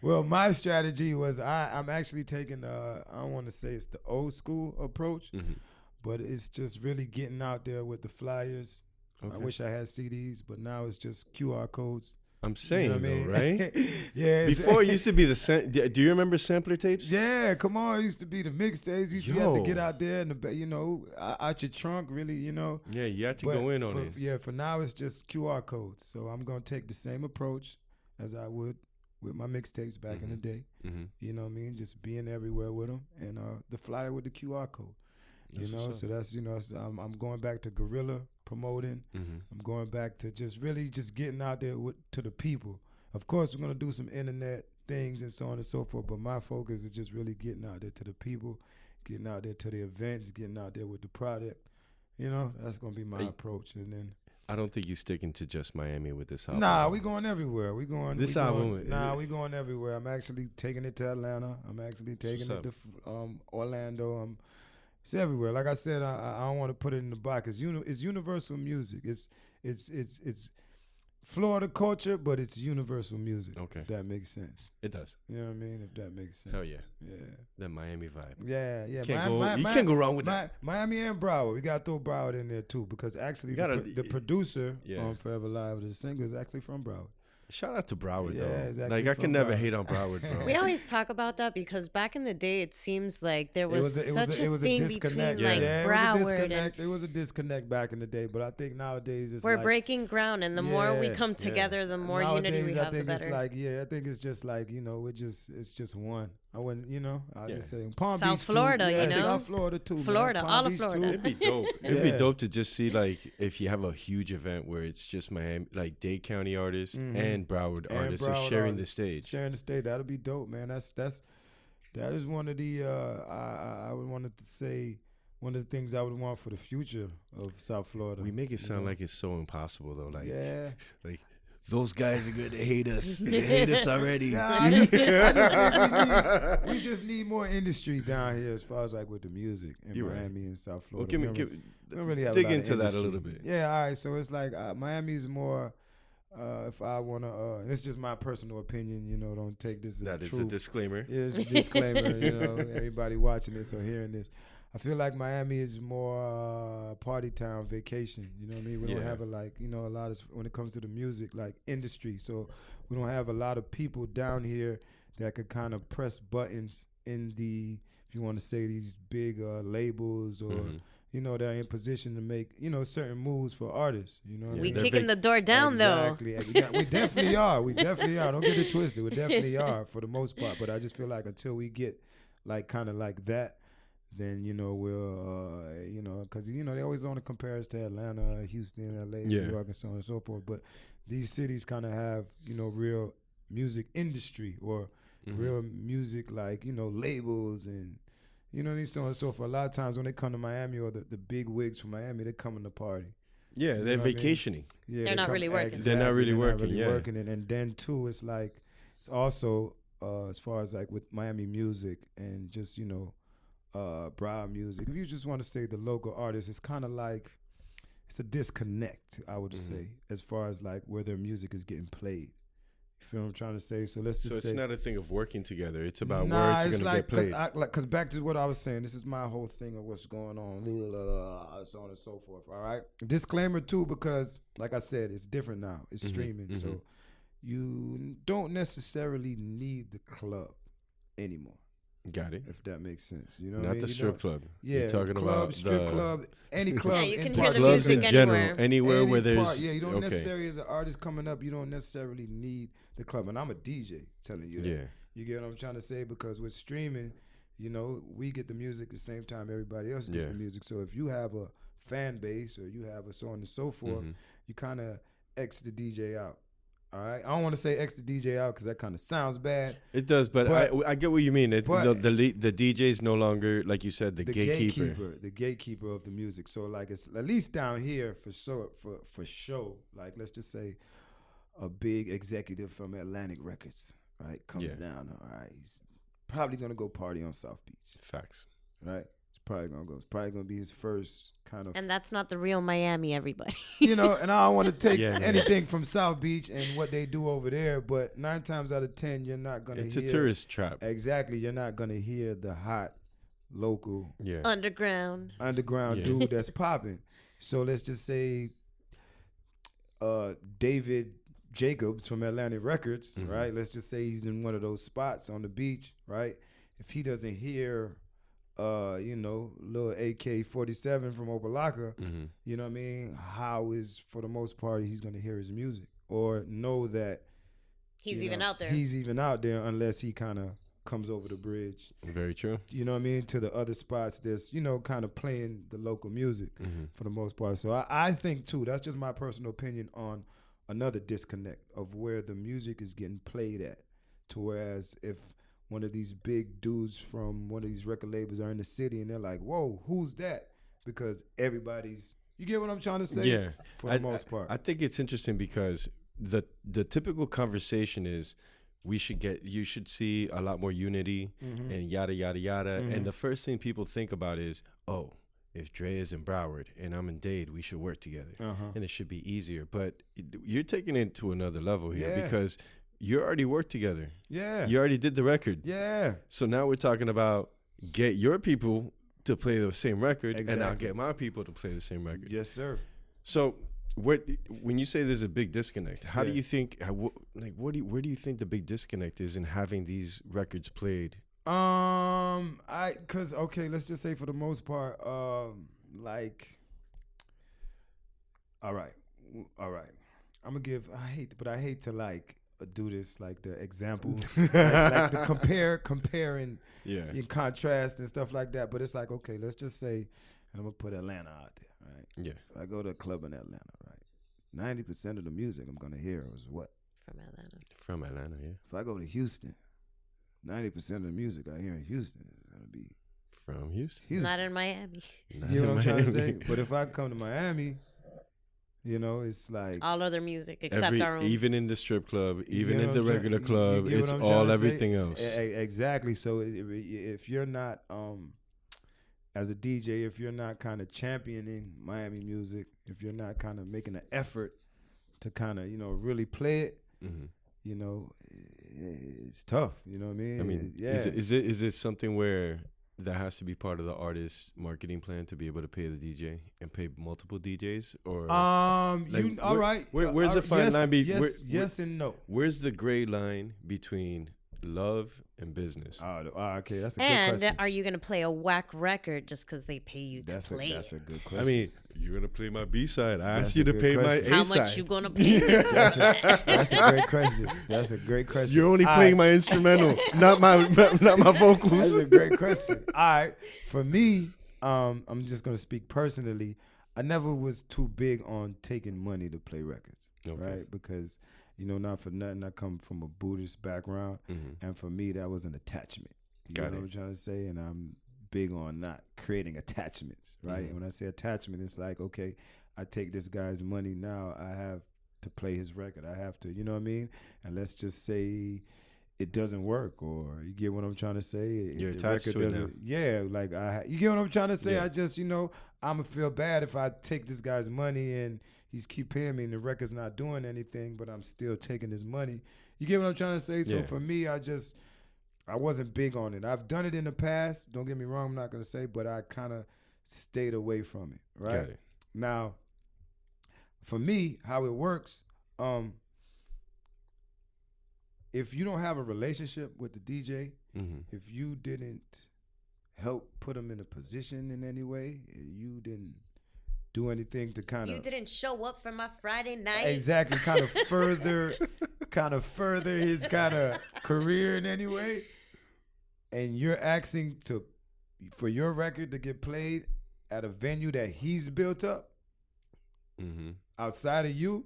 Well, my strategy was I'm actually taking I don't want to say it's the old school approach, but it's just really getting out there with the flyers. Okay. I wish I had CDs, but now it's just QR codes. I'm saying, you know right? Yeah. Before it used to be do you remember sampler tapes? Yeah, come on. It used to be the mixtapes. You had to get out there and out your trunk, really, you know. Yeah, you had to go in on it. Yeah, for now it's just QR codes. So I'm gonna take the same approach as I would with my mixtapes back in the day. Mm-hmm. You know what I mean? Just being everywhere with them, and the flyer with the QR code. So that's I'm going back to guerrilla promoting. Mm-hmm. I'm going back to just getting out there to the people. Of course, we're gonna do some internet things and so on and so forth, but my focus is just really getting out there to the people, getting out there to the events, getting out there with the product. You know, that's gonna be my approach. And then I don't think you're sticking to just Miami with this album. Nah, we going everywhere. We going everywhere. I'm actually taking it to Atlanta. I'm actually taking it to Orlando. It's everywhere. Like I said, I don't want to put it in the box. It's universal music. It's Florida culture, but it's universal music. Okay. If that makes sense. It does. You know what I mean? If that makes sense. Hell yeah. Yeah. That Miami vibe. Yeah. You can't go wrong with that. Miami and Broward. We got to throw Broward in there too because actually the producer on Forever Live, the singer, is actually from Broward. Shout out to Broward, though. Exactly, like, I can never hate on Broward, bro. We always talk about that because back in the day, it seems like there was such a thing between Broward. It was a disconnect back in the day, but I think nowadays it's we're breaking ground, and the more we come together, the more unity we have, the better. I think it's just like, it's just one. I wouldn't, I just say Palm South Beach Florida, too. South Florida too. Florida, all of Florida. It'd be dope. It'd be dope to just see, like, if you have a huge event where it's just Miami, like Dade County artists and Broward artists are sharing the stage. Sharing the stage, that'll be dope, man. That is one of the I would want to say one of the things I would want for the future of South Florida. We make it sound like it's so impossible though. Like, like those guys are going to hate us. They hate us already. We just need more industry down here as far as like with the music in Miami and South Florida. Well, we don't really have dig a lot into of that a little bit. Yeah, all right. So it's like Miami's more. If I want to, and it's just my personal opinion, don't take this as that truth. That is a disclaimer. It's a disclaimer, everybody watching this or hearing this. I feel like Miami is more party town, vacation. You know what I mean? We don't have a lot of, when it comes to the music, like industry. So we don't have a lot of people down here that could kind of press buttons in if you want to say these big labels or, you know, they're in position to make, you know, certain moves for artists. You know, what I We mean? kicking the door down exactly. We definitely are. We definitely are. Don't get it twisted. We definitely are for the most part. But I just feel like until we get like kind of like that, then, you know, we'll, you know, because, you know, they always want to compare us to Atlanta, Houston, LA, New York, and so on and so forth. But these cities kind of have, you know, real music industry or real music, like, you know, labels and, you know, so on and so forth. A lot of times when they come to Miami or the big wigs from Miami, they come in to party. Yeah, they're vacationing. I mean? Yeah, they're not really working. Exactly. They're not really working. And then too, it's like, it's also as far as like with Miami music and just, you know, broad music. If you just want to say the local artists, it's kind of like it's a disconnect, I would say, as far as like where their music is getting played. You feel what I'm trying to say? So let's just say it's not a thing of working together. It's about where it's going to get played. Because back to what I was saying, this is my whole thing of what's going on, so on and so forth. All right. Disclaimer too, because like I said, it's different now. It's streaming, so you don't necessarily need the club anymore. Got it. If that makes sense, you know. Not the strip club. Yeah, you're talking club, about strip club, any club. Yeah, you can hear the clubs music in general, anywhere where there's. Yeah, you don't necessarily, as an artist coming up, you don't necessarily need the club. And I'm a DJ telling you that. Yeah. You get what I'm trying to say? Because with streaming, you know, we get the music the same time everybody else gets the music. So if you have a fan base or you have a so on and so forth, you kind of X the DJ out. All right, I don't want to say X the DJ out because that kind of sounds bad. It does, but I get what you mean. The DJ is no longer, like you said, the gatekeeper. The gatekeeper of the music. So like it's at least down here for show. Like let's just say a big executive from Atlantic Records, right, comes down. All right, he's probably gonna go party on South Beach. Facts. Right. Probably gonna go. It's probably gonna be his first kind of. And that's not the real Miami, everybody. You know, and I don't want to take anything from South Beach and what they do over there, but 9 times out of 10, you're not gonna. It's a tourist trap. Exactly, you're not gonna hear the hot local underground dude that's popping. So let's just say, David Jacobs from Atlantic Records, right? Let's just say he's in one of those spots on the beach, right? If he doesn't hear. You know, little AK-47 from Opalaka, you know what I mean? How is, for the most part, he's going to hear his music or know that he's even out there. He's even out there unless he kind of comes over the bridge. Very true. You know what I mean? To the other spots that's, you know, kind of playing the local music for the most part. So I think, too, that's just my personal opinion on another disconnect of where the music is getting played at. To whereas if one of these big dudes from one of these record labels are in the city and they're like, whoa, who's that? Because everybody's, you get what I'm trying to say? Yeah. For the most part. I think it's interesting because the typical conversation is you should see a lot more unity and yada, yada, yada. And the first thing people think about is, oh, if Dre is in Broward and I'm in Dade, we should work together. And it should be easier. But you're taking it to another level here because you already worked together. Yeah. You already did the record. Yeah. So now we're talking about get your people to play the same record and I'll get my people to play the same record. Yes, sir. So when you say there's a big disconnect, how do you think, where do you think the big disconnect is in having these records played? Let's just say for the most part, all right. I'm gonna I hate to like do this like the example, like the comparing, in contrast and stuff like that. But it's like, okay, let's just say, and I'm gonna put Atlanta out there, right? Yeah. If I go to a club in Atlanta, right? 90% of the music I'm gonna hear is what? From Atlanta, yeah. If I go to Houston, 90% of the music I hear in Houston is gonna be from Houston. Not in Miami. You know what I'm trying to say? But if I come to Miami, you know, it's like all other music except our own. Even in the strip club, even in the regular club, it's all everything else. Exactly. So if you're not, as a DJ, if you're not kind of championing Miami music, if you're not kind of making an effort to kind of, you know, really play it, you know, it's tough. You know what I mean? I mean, is it something where that has to be part of the artist's marketing plan to be able to pay the DJ and pay multiple DJs, or all right? Where's the fine line? Yes and no. Where's the gray line between love and business. Okay, that's a good question. And are you going to play a whack record just because they pay you to play That's a it? good question. I mean, you're gonna play my B side. I asked That's you a to good pay question. my A How side. much you going to pay me? That's a great question. That's a great question. You're only playing my instrumental, not my vocals. That's a great question. All right, for me, I'm just gonna speak personally. I never was too big on taking money to play records, right? Because not for nothing, I come from a Buddhist background, and for me, that was an attachment. You know what I'm trying to say? And I'm big on not creating attachments, right? And when I say attachment, it's like, okay, I take this guy's money now, I have to play his record. I have to, you know what I mean? And let's just say it doesn't work, or you get what I'm trying to say? You're attached to it now. Yeah, like you get what I'm trying to say? Yeah. I just, I'm going to feel bad if I take this guy's money and he's keep paying me and the record's not doing anything, but I'm still taking his money. You get what I'm trying to say? So for me, I wasn't big on it. I've done it in the past. Don't get me wrong, I'm not going to say, but I kind of stayed away from it, right? Got it. Now, for me, how it works, if you don't have a relationship with the DJ, if you didn't help put him in a position in any way, you didn't do anything to kind of... You didn't show up for my Friday night? Exactly, kind of further his kind of career in any way, and you're asking for your record to get played at a venue that he's built up outside of you,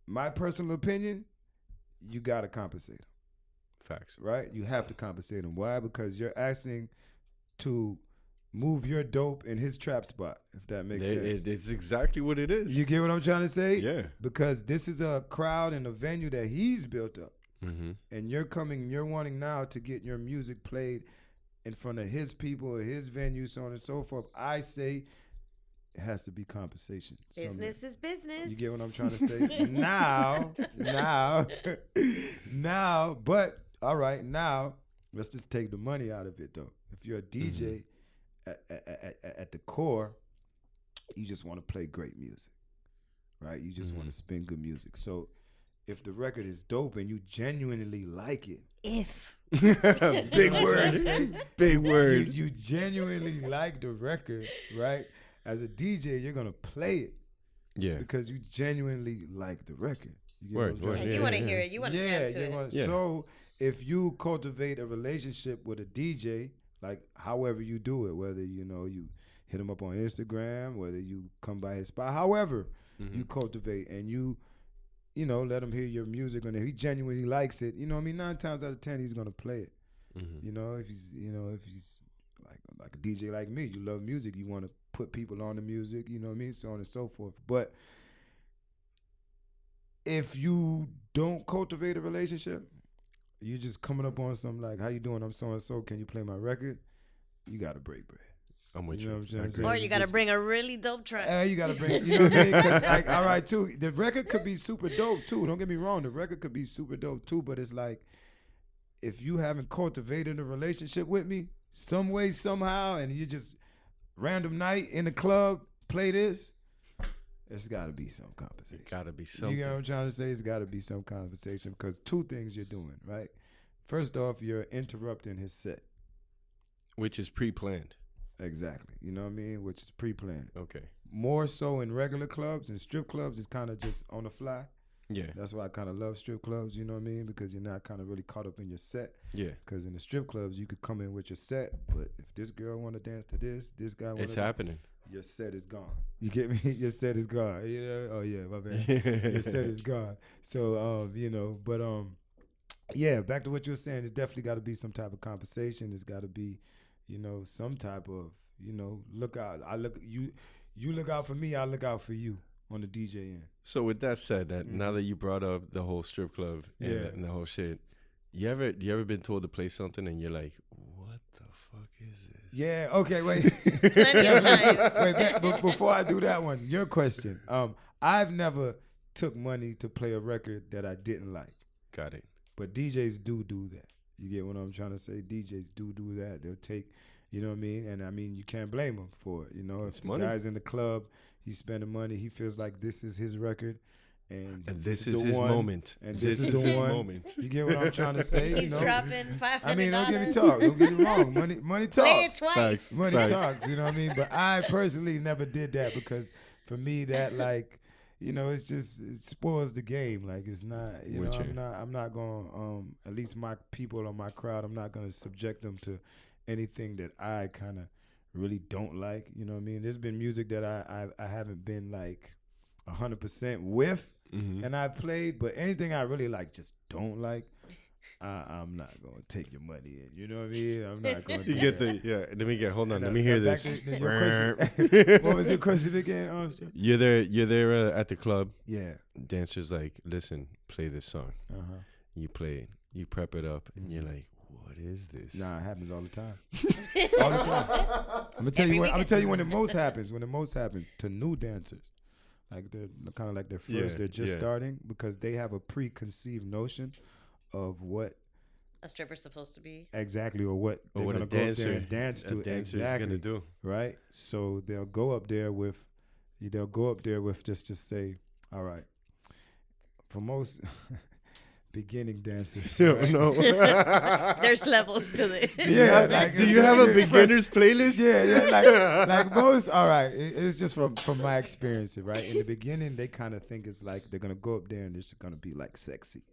my personal opinion, you got to compensate him. Facts. Right? You have to compensate him. Why? Because you're asking to move your dope in his trap spot, if that makes sense. It's exactly what it is. You get what I'm trying to say? Yeah. Because this is a crowd and a venue that he's built up. And you're wanting now to get your music played in front of his people, his venue, so on and so forth. I say it has to be compensation. Business is business. You get what I'm trying to say? now, but all right, now let's just take the money out of it though. If you're a DJ at the core, you just want to play great music, right? You just want to spin good music. So if the record is dope and you genuinely like it, big word, big word. You genuinely like the record, right? As a DJ, you're gonna play it, because you genuinely like the record. You want to hear it. You want to jam to it. So if you cultivate a relationship with a DJ, like however you do it, whether you hit him up on Instagram, whether you come by his spot, however you cultivate, and you let him hear your music, and if he genuinely likes it, 9 times out of 10 he's gonna play it. If he's like a DJ like me, you love music, you want to put people on the music, so on and so forth. But if you don't cultivate a relationship, you just coming up on something like, how you doing? I'm so and so. Can you play my record? You gotta break bread. I'm with you. Know what I'm saying? Or you gotta bring a really dope track. You gotta bring, you know what I mean? 'Cause like, all right, too. The record could be super dope too. Don't get me wrong. The record could be super dope too. But it's like, if you haven't cultivated a relationship with me, some way, somehow, and you just random night in the club play this, it's got to be some compensation. Got to be something. You know what I'm trying to say? It's got to be some compensation, because two things you're doing, right? First off, you're interrupting his set, which is pre-planned. Exactly. You know what I mean? Which is pre-planned. Okay. More so in regular clubs and strip clubs, it's kind of just on the fly. Yeah. That's why I kind of love strip clubs, you know what I mean? Because you're not kind of really caught up in your set. Yeah. Because in the strip clubs, you could come in with your set, but if this girl want to dance to this guy want to... It's happening. Your set is gone. You get me? Your set is gone. You know? Oh, yeah, my bad. Your set is gone. So, yeah, back to what you were saying, it's definitely got to be some type of compensation. It's got to be, some type of, look out. You look out for me, I look out for you on the DJ end. So with that said, now that you brought up the whole strip club and the whole shit, you ever been told to play something and you're like, what the fuck is this? Yeah, okay, wait. Plenty of times. Wait, before I do that one, your question. I've never took money to play a record that I didn't like. Got it. But DJs do that. You get what I'm trying to say? DJs do that. They'll take, you know what I mean? And I mean, you can't blame them for it. If the guy's in the club, he's spending money, he feels like this is his record, And this is his moment. And this is the one. Moment. You get what I'm trying to say? He's dropping $500. I mean, don't get me talk. Don't get me wrong. Money talks. Play it twice. Money talks. You know what I mean? But I personally never did that because for me, that like, you know, it's just it spoils the game. Like it's not. You know, I'm not going. At least my people or my crowd, I'm not going to subject them to anything that I kind of really don't like. You know what I mean? There's been music that I haven't been like 100% with. Mm-hmm. And I played, but anything I really like, just don't like. I'm not gonna take your money in. You know what I mean? I'm not gonna. You get that. Let me get. Hold on. Let me hear this. What was your question again? You're there at the club. Yeah. Dancers like, listen, play this song. You play it. You prep it up, and you're like, what is this? Nah, it happens all the time. All the time. I'm gonna tell you when it most happens. When it most happens to new dancers. Like they're kind of like they're first, they're just starting because they have a preconceived notion of what a stripper's supposed to be. Exactly, or what they're going to go up there and dance to. Exactly. Going to do. Right? So they'll go up there with just say, all right, for most beginning dancers. Right? No. There's levels to it. Yeah. Like, do you have a beginner's playlist? Yeah. Like most. All right. It's just from my experience, right? In the beginning, they kind of think it's like they're gonna go up there and it's gonna be like sexy.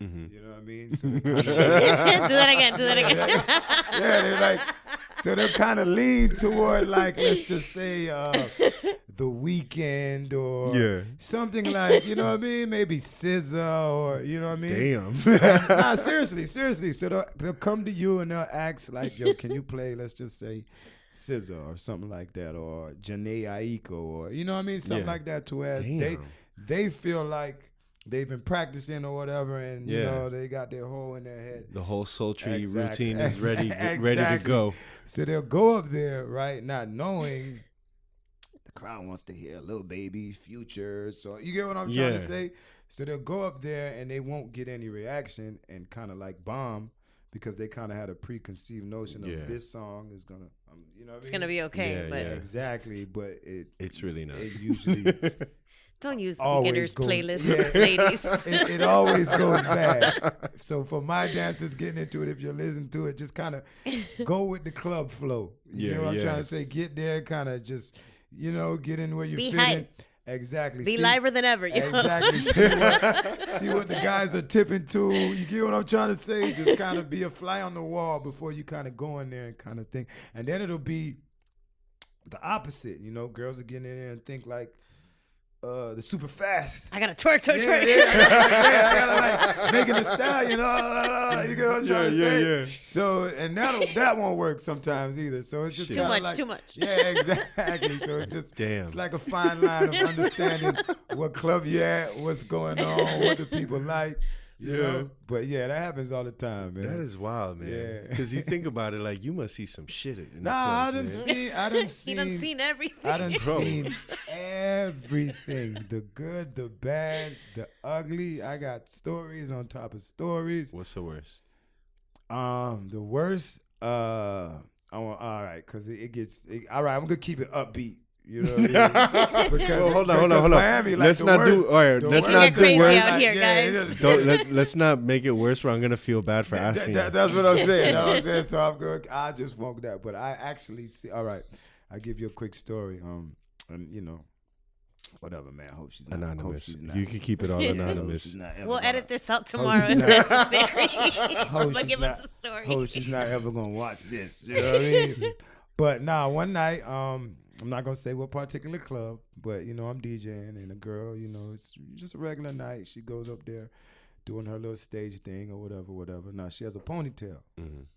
Mm-hmm. You know what I mean? So do that again. Yeah, they're like, so they're kind of lean toward like, let's just say, The Weeknd or something like, you know what I mean? Maybe SZA or, you know what I mean? Damn. Nah, seriously. So they'll come to you and they'll ask like, yo, can you play, let's just say, SZA or something like that, or Janae Aiko, or, you know what I mean? Something like that, to as they feel like they've been practicing or whatever, and you know they got their hole in their head. The whole sultry routine is ready to go. So they'll go up there, right, not knowing the crowd wants to hear Lil Baby, Future. So you get what I'm trying to say? So they'll go up there and they won't get any reaction and kind of like bomb because they kind of had a preconceived notion of this song is gonna, you know, what it's I mean? Gonna be okay, but exactly, but it's really not. It usually. Don't use the beginner's playlist, ladies. It always goes bad. So for my dancers getting into it, if you're listening to it, just kind of go with the club flow. You know what I'm trying to say? Get there, kind of just, you know, get in where you fit in. Exactly. Be liver than ever. Exactly. See what the guys are tipping to. You get what I'm trying to say? Just kind of be a fly on the wall before you kind of go in there and kind of think. And then it'll be the opposite. You know, girls are getting in there and think like, the super fast. I gotta twerk. I gotta like making a style, you know. You get what I'm trying to say? Yeah. So, and that won't work sometimes either. So it's just too much. Yeah, exactly. So it's just it's like a fine line of understanding what club you at, what's going on, what the people like. You know? But that happens all the time, man. That is wild, man. Yeah. Because you think about it, like you must see some shit in the clubs, I done seen. He done seen everything. I done seen everything. The good, the bad, the ugly. I got stories on top of stories. What's the worst? The worst. All right, because it gets. All right, I'm gonna keep it upbeat. You know what I mean? Because hold on. Miami, like, let's not do. All right, let's not do worse. Out here, guys. Let's not make it worse. Where I'm gonna feel bad for asking. That's what I'm saying. So I'm good. I just won't that. But I actually see. All right, I give you a quick story. And you know, whatever, man. I hope she's not anonymous. Not, you can keep it all anonymous. We'll edit this out tomorrow if necessary. But give us a story. Hope she's not ever gonna watch this. You know what I mean? But one night, I'm not going to say what particular club, but, you know, I'm DJing and a girl, you know, it's just a regular night. She goes up there doing her little stage thing or whatever. Now, she has a ponytail,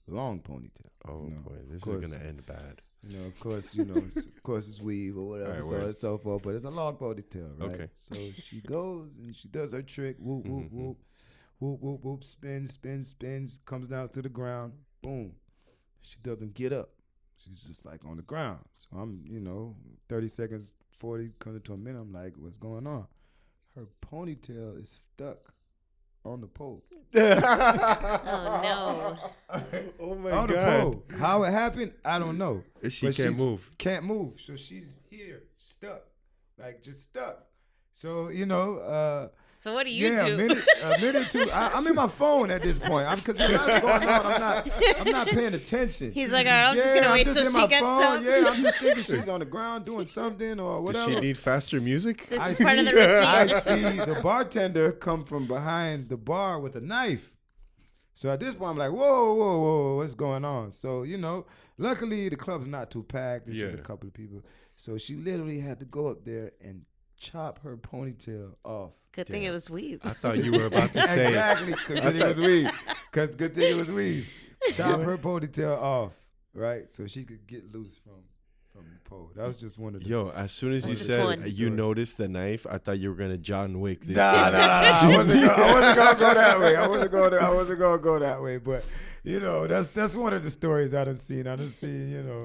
long ponytail. Oh, you know, boy, this is going to end bad. You know, of course, it's weave or whatever, right, so on and so forth, but it's a long ponytail, right? Okay. So she goes and she does her trick, whoop, whoop, whoop, whoop, whoop, whoop, spins, comes down to the ground, boom. She doesn't get up. She's just like on the ground. So I'm, 30 seconds, 40, coming to a minute. I'm like, what's going on? Her ponytail is stuck on the pole. Oh, no. Oh, my God. On the pole. How it happened, I don't know. She can't move. Can't move. So she's here, stuck. Like, just stuck. So so what do you do? A minute two. I'm in my phone at this point. Because what's going on? I'm not paying attention. He's like, all right, I'm just gonna wait till she gets up. Yeah, I'm just thinking she's on the ground doing something or whatever. Does she need faster music? This is part of the routine. I see the bartender come from behind the bar with a knife. So at this point, I'm like, whoa, what's going on? So, luckily the club's not too packed. It's just a couple of people. So she literally had to go up there and chop her ponytail off. Good thing it was weave. I thought you were about to say. Exactly. Good thing it was weave. Because good thing it was weave. Chop her ponytail off, right? So she could get loose from the pole. That was just one of the... Yo, as soon as you said you noticed the knife, I thought you were going to John Wick this. Nah. I wasn't going to go that way. I wasn't going to go that way. But, that's one of the stories I done seen.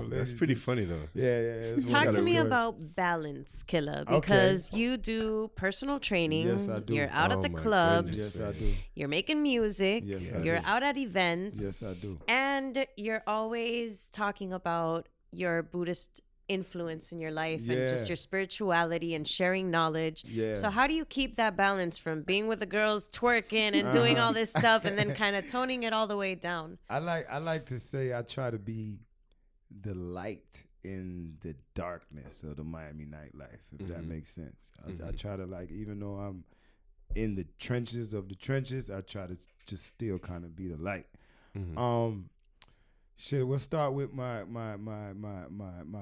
That's pretty funny, though. Yeah. Talk to me about balance, Killa, because you do personal training. Yes, I do. You're out at the clubs. Yes, I do. You're making music. Yes, I do. You're out at events. Yes, I do. And you're always talking about your Buddhist influence in your life and just your spirituality and sharing knowledge. Yeah. So how do you keep that balance from being with the girls, twerking and doing all this stuff and then kind of toning it all the way down? I like to say I try to be the light in the darkness of the Miami nightlife, if that makes sense. I try to, even though I'm in the trenches of the trenches, I try to just still kind of be the light. We'll start with my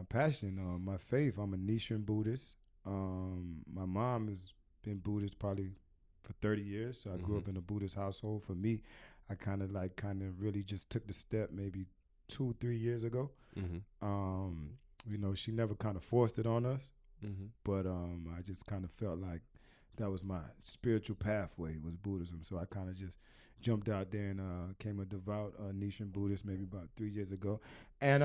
passion, my faith. I'm a Nichiren Buddhist. My mom has been Buddhist probably for 30 years, so I grew up in a Buddhist household. For me, I kind of really just took the step maybe 2-3 years ago. She never kind of forced it on us, but I just kind of felt like that was my spiritual pathway, was Buddhism. So I kind of just jumped out there and became a devout Nichiren Buddhist maybe about 3 years ago. And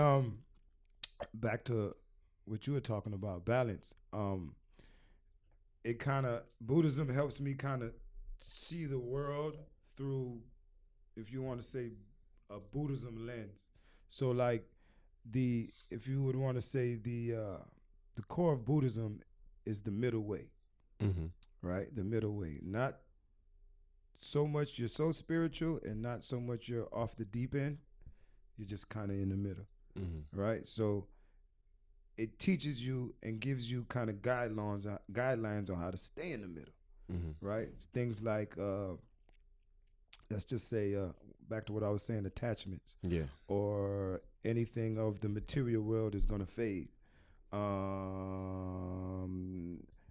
back to what you were talking about, balance. Buddhism helps me kind of see the world through, if you want to say, a Buddhism lens. So if you would want to say the core of Buddhism is the middle way, right? The middle way, not so much you're so spiritual and not so much you're off the deep end. You're just kind of in the middle, right? So it teaches you and gives you kind of guidelines on how to stay in the middle, right? Things like, let's just say, back to what I was saying, attachments, or anything of the material world is going to fade.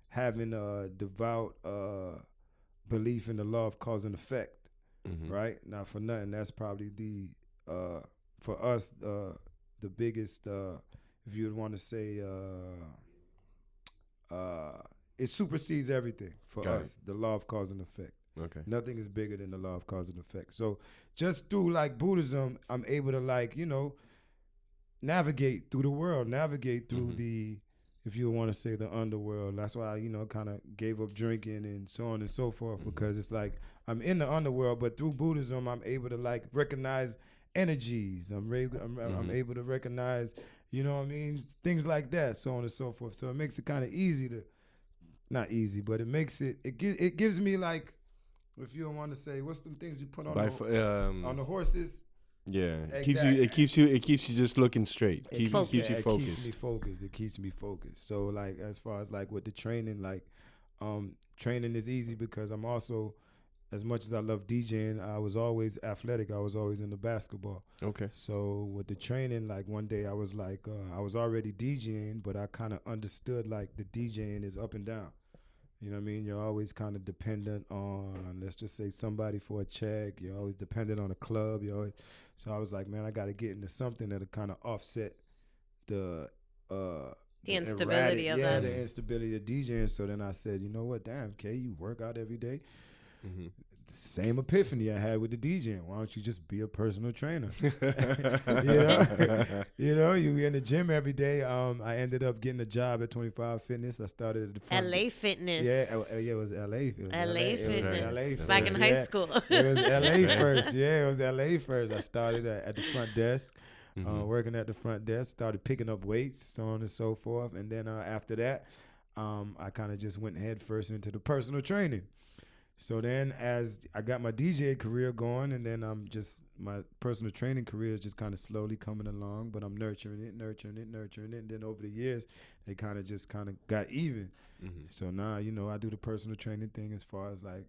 Having a devout belief in the law of cause and effect, right? Now, for nothing, that's probably for us, the biggest, if you would want to say, it supersedes everything for us, the law of cause and effect. Okay. Nothing is bigger than the law of cause and effect. So just through Buddhism, I'm able to navigate through the world, navigate through the, if you want to say, the underworld. That's why I, kind of gave up drinking and so on and so forth, because it's like I'm in the underworld, but through Buddhism, I'm able to recognize energies. I'm able to recognize, things like that, so on and so forth. So it makes it kind of easy to, not easy, but it makes it gives me if you don't want to say, what's some things you put on on the horses? Yeah, exactly. It keeps you just looking straight. Keeps you focused. It keeps me focused. So as far as with the training, training is easy because I'm also, as much as I love DJing, I was always athletic. I was always into basketball. Okay. So with the training, one day I was I was already DJing, but I kind of understood the DJing is up and down. You know what I mean? You're always kind of dependent on, let's just say, somebody for a check. You're always dependent on a club. So I was like, man, I got to get into something that'll kind of offset the instability of that. Yeah, the instability of DJing. So then I said, you know what, damn, Kay, you work out every day. Same epiphany I had with the DJing. Why don't you just be a personal trainer? You in the gym every day. I ended up getting a job at 25 Fitness. I started at the front. LA Fitness. Yeah, it was LA. LA Fitness. LA back in high school. It was LA first. Yeah, it was LA first. I started at the front desk, working at the front desk. Started picking up weights, so on and so forth. And then after that, I kind of just went head first into the personal training. So then as I got my DJ career going, and then my personal training career is just kind of slowly coming along, but I'm nurturing it. And then over the years, they kind of got even. Mm-hmm. So now, I do the personal training thing as far as like,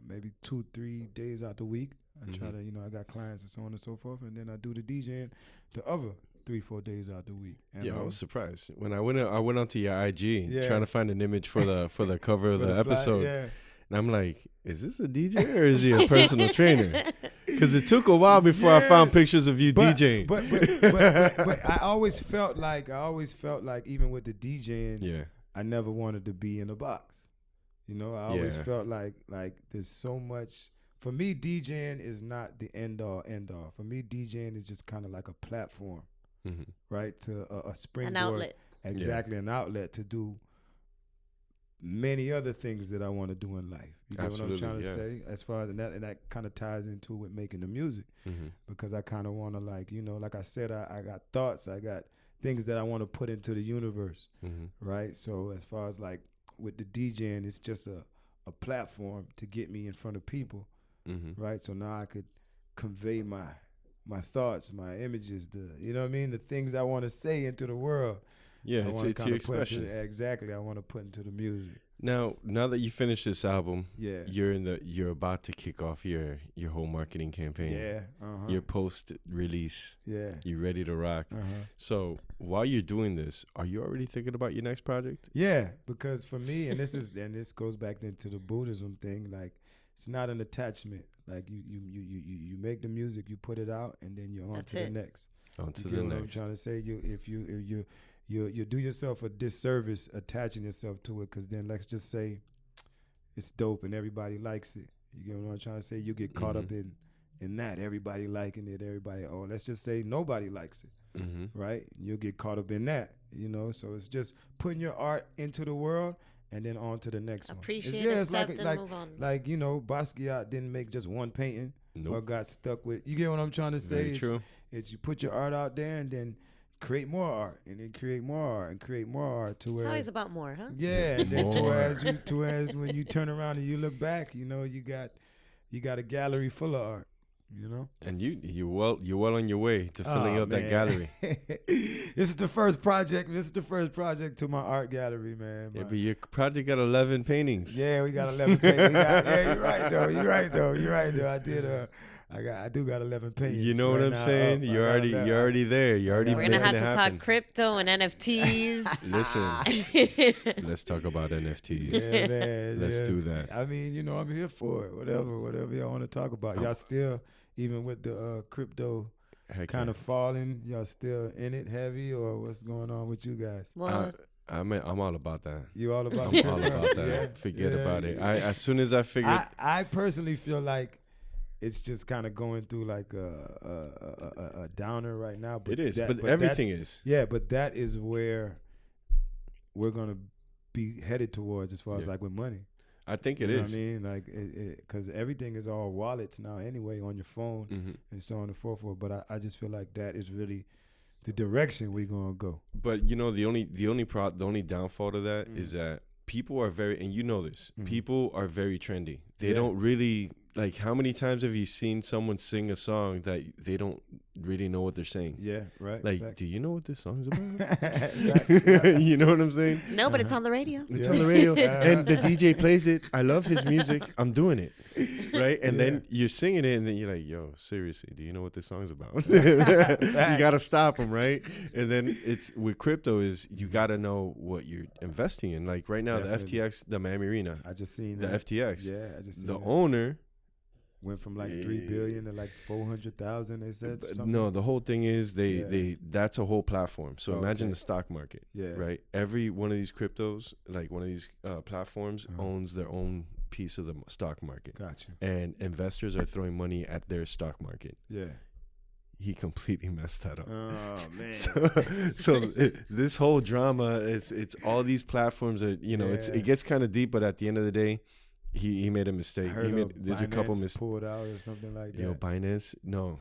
maybe 2-3 days out the week. I try to, I got clients and so on and so forth. And then I do the DJing the other 3-4 days out the week. And I was surprised when I went onto your IG trying to find an image for the cover of the episode. And I'm like, is this a DJ or is he a personal trainer? Because it took a while before I found pictures of you DJing. But I always felt like even with the DJing, I never wanted to be in a box. I always felt like there's so much. For me, DJing is not the end all. For me, DJing is just kind of like a platform, right? To a springboard. An outlet. Exactly, an outlet to do many other things that I want to do in life. You get what I'm trying to say? As far as and that kind of ties into with making the music, because I kind of want to like I said, I got thoughts, I got things that I want to put into the universe, right? So as far as like with the DJing, it's just a platform to get me in front of people, right? So now I could convey my thoughts, my images, the things I want to say into the world. Yeah, it's your expression. Exactly, I want to put into the music. Now that you finished this album, you're about to kick off your whole marketing campaign. Yeah, your post-release. Yeah, you're ready to rock. So while you're doing this, are you already thinking about your next project? Yeah, because for me, and this goes back into the Buddhism thing. Like, it's not an attachment. Like you make the music, you put it out, and then you're on to the next. On to the next. What I'm trying to say, you do yourself a disservice attaching yourself to it, because then let's just say it's dope and everybody likes it. You get what I'm trying to say? You get caught up in that, everybody liking it, let's just say nobody likes it, right? You'll get caught up in that, So it's just putting your art into the world and then on to the next one. Appreciate it, accept and move on. Like, Basquiat didn't make just one painting or got stuck with, you get what I'm trying to say? Very true. It's you put your art out there and then create more art, and then create more art, and create more art. It's always about more, huh? Yeah, and then to as when you turn around and you look back, you got a gallery full of art, And you're well on your way to filling out that gallery. This is the first project to my art gallery, man. Yeah, but your project got 11 paintings. Yeah, we got 11 paintings. You're right though. I do got 11 paintings. You know what I'm saying? You're already there. You're already. We're gonna have to talk crypto and NFTs. Listen, let's talk about NFTs. Yeah, man. Let's do that. I mean, I'm here for it. Whatever y'all want to talk about. Y'all still, even with the crypto kind of falling, y'all still in it heavy, or what's going on with you guys? Well, I'm all about that. You all about? I'm all about that. Yeah. Forget about it. As soon as I figured, I personally feel like it's just kind of going through like a downer right now. But it is, but everything is. Yeah, but that is where we're gonna be headed towards, as far as like with money. I think it is. What I mean, like, because everything is all wallets now anyway, on your phone and so on and so forth. But I just feel like that is really the direction we're gonna go. But the only downfall to that is that people are very, and this, people are very trendy. They don't really. Like, how many times have you seen someone sing a song that they don't really know what they're saying? Yeah, right. Like, exactly. Do you know what this song's about? You know what I'm saying? No, but it's on the radio. It's on the radio. And the DJ plays it. I love his music. I'm doing it. Right? And then you're singing it, and then you're like, yo, seriously, do you know what this song's about? You got to stop them, right? And then it's with crypto is you got to know what you're investing in. Like, right now, the FTX, the Miami Arena. I just seen the that. FTX. Yeah, I just seen the that. Owner went from like 3 billion to like 400,000. They said. No, the whole thing is they that's a whole platform. So imagine the stock market. Yeah. Right. Every one of these cryptos, like one of these platforms, owns their own piece of the stock market. Gotcha. And investors are throwing money at their stock market. Yeah. He completely messed that up. Oh man! So this whole drama, it's all these platforms that it gets kind of deep, but at the end of the day, he made a mistake. There's Binance a couple mistakes. Pulled out or something like that. Binance, no,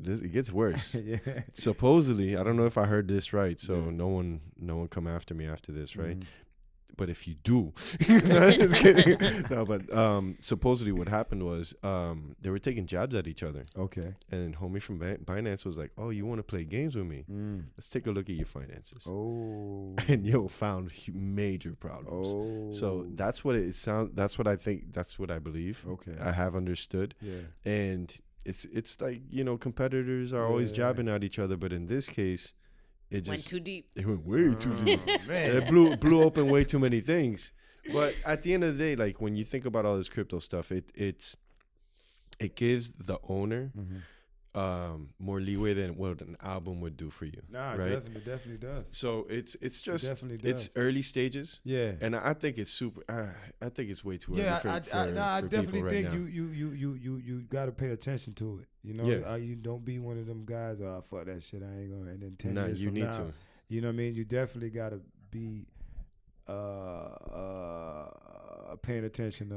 it gets worse. Yeah. Supposedly, I don't know if I heard this right, so no one come after me after this, right? but if you do, no, just kidding. No, but supposedly what happened was they were taking jabs at each other. Okay. And homie from Binance was like, "Oh, you want to play games with me? Let's take a look at your finances." Oh. And found major problems. Oh. So that's what it sounds. That's what I think. That's what I believe. Okay. I have understood. Yeah. And it's like, competitors are always jabbing at each other, but in this case, it went too deep. It went way too deep. Man. It blew open way too many things. But at the end of the day, like when you think about all this crypto stuff, it gives the owner more leeway than what an album would do for you. Nah, right? definitely does. So it's just Definitely does. it's early stages. Yeah. And I think it's super. I think it's way too early Yeah, for I definitely people think right now. you got to pay attention to it. You know, Yeah. You don't be one of them guys. Oh, fuck that shit. I ain't gonna. And then 10 Nah, years you from need now, to. you know what I mean. You definitely got to be paying attention to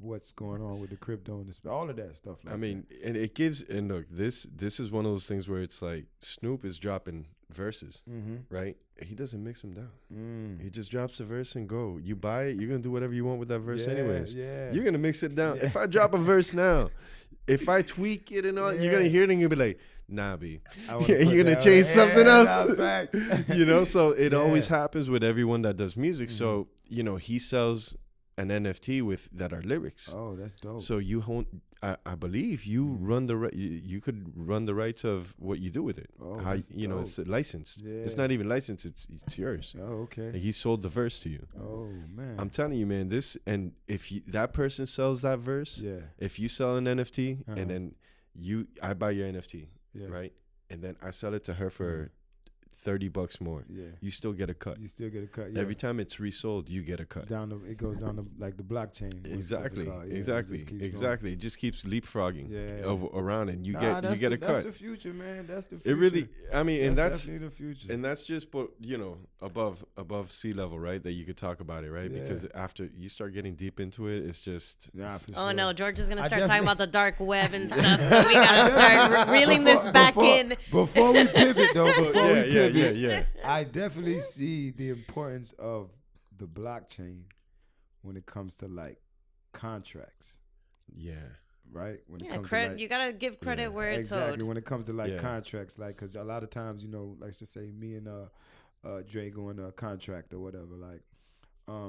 what's going on with the crypto and all of that stuff. Like I mean, and it gives. And look, this is one of those things where it's like Snoop is dropping verses, right? He doesn't mix them down. He just drops the verse and go. You buy it, you're gonna do whatever you want with that verse, anyways. Yeah. You're gonna mix it down. If I drop a verse now, if I tweak it and all, you're gonna hear it and you'll be like, nah, B. You're gonna change something else. So it always happens with everyone that does music. So, he sells an NFT with that are lyrics. Oh, that's dope. So I believe you run you could run the rights of what you do with it. Oh, how that's dope. it's licensed. Yeah. It's not even licensed. It's yours. Oh, okay. And he sold the verse to you. Oh man. I'm telling you, man. And if that person sells that verse, if you sell an NFT and then I buy your NFT, right, and then I sell it to her for $30 more. Yeah, you still get a cut. Yeah. Every time it's resold, you get a cut. It goes down to like the blockchain. Exactly. It just keeps leapfrogging around, and you get a cut. That's the future, man. That's the future. It really. I mean, and that's definitely the future. And that's just, above sea level, right? That you could talk about it, right? Yeah. Because after you start getting deep into it, it's just. No, George is gonna start talking about the dark web and stuff. So we gotta start reeling this back in. Before we pivot, though. Yeah. I definitely see the importance of the blockchain when it comes to like contracts. Yeah. Right? When it comes to you gotta give credit where it's owed. Exactly. When it comes to like contracts, like, because a lot of times, let's just say me and Dre going to a contract or whatever, like,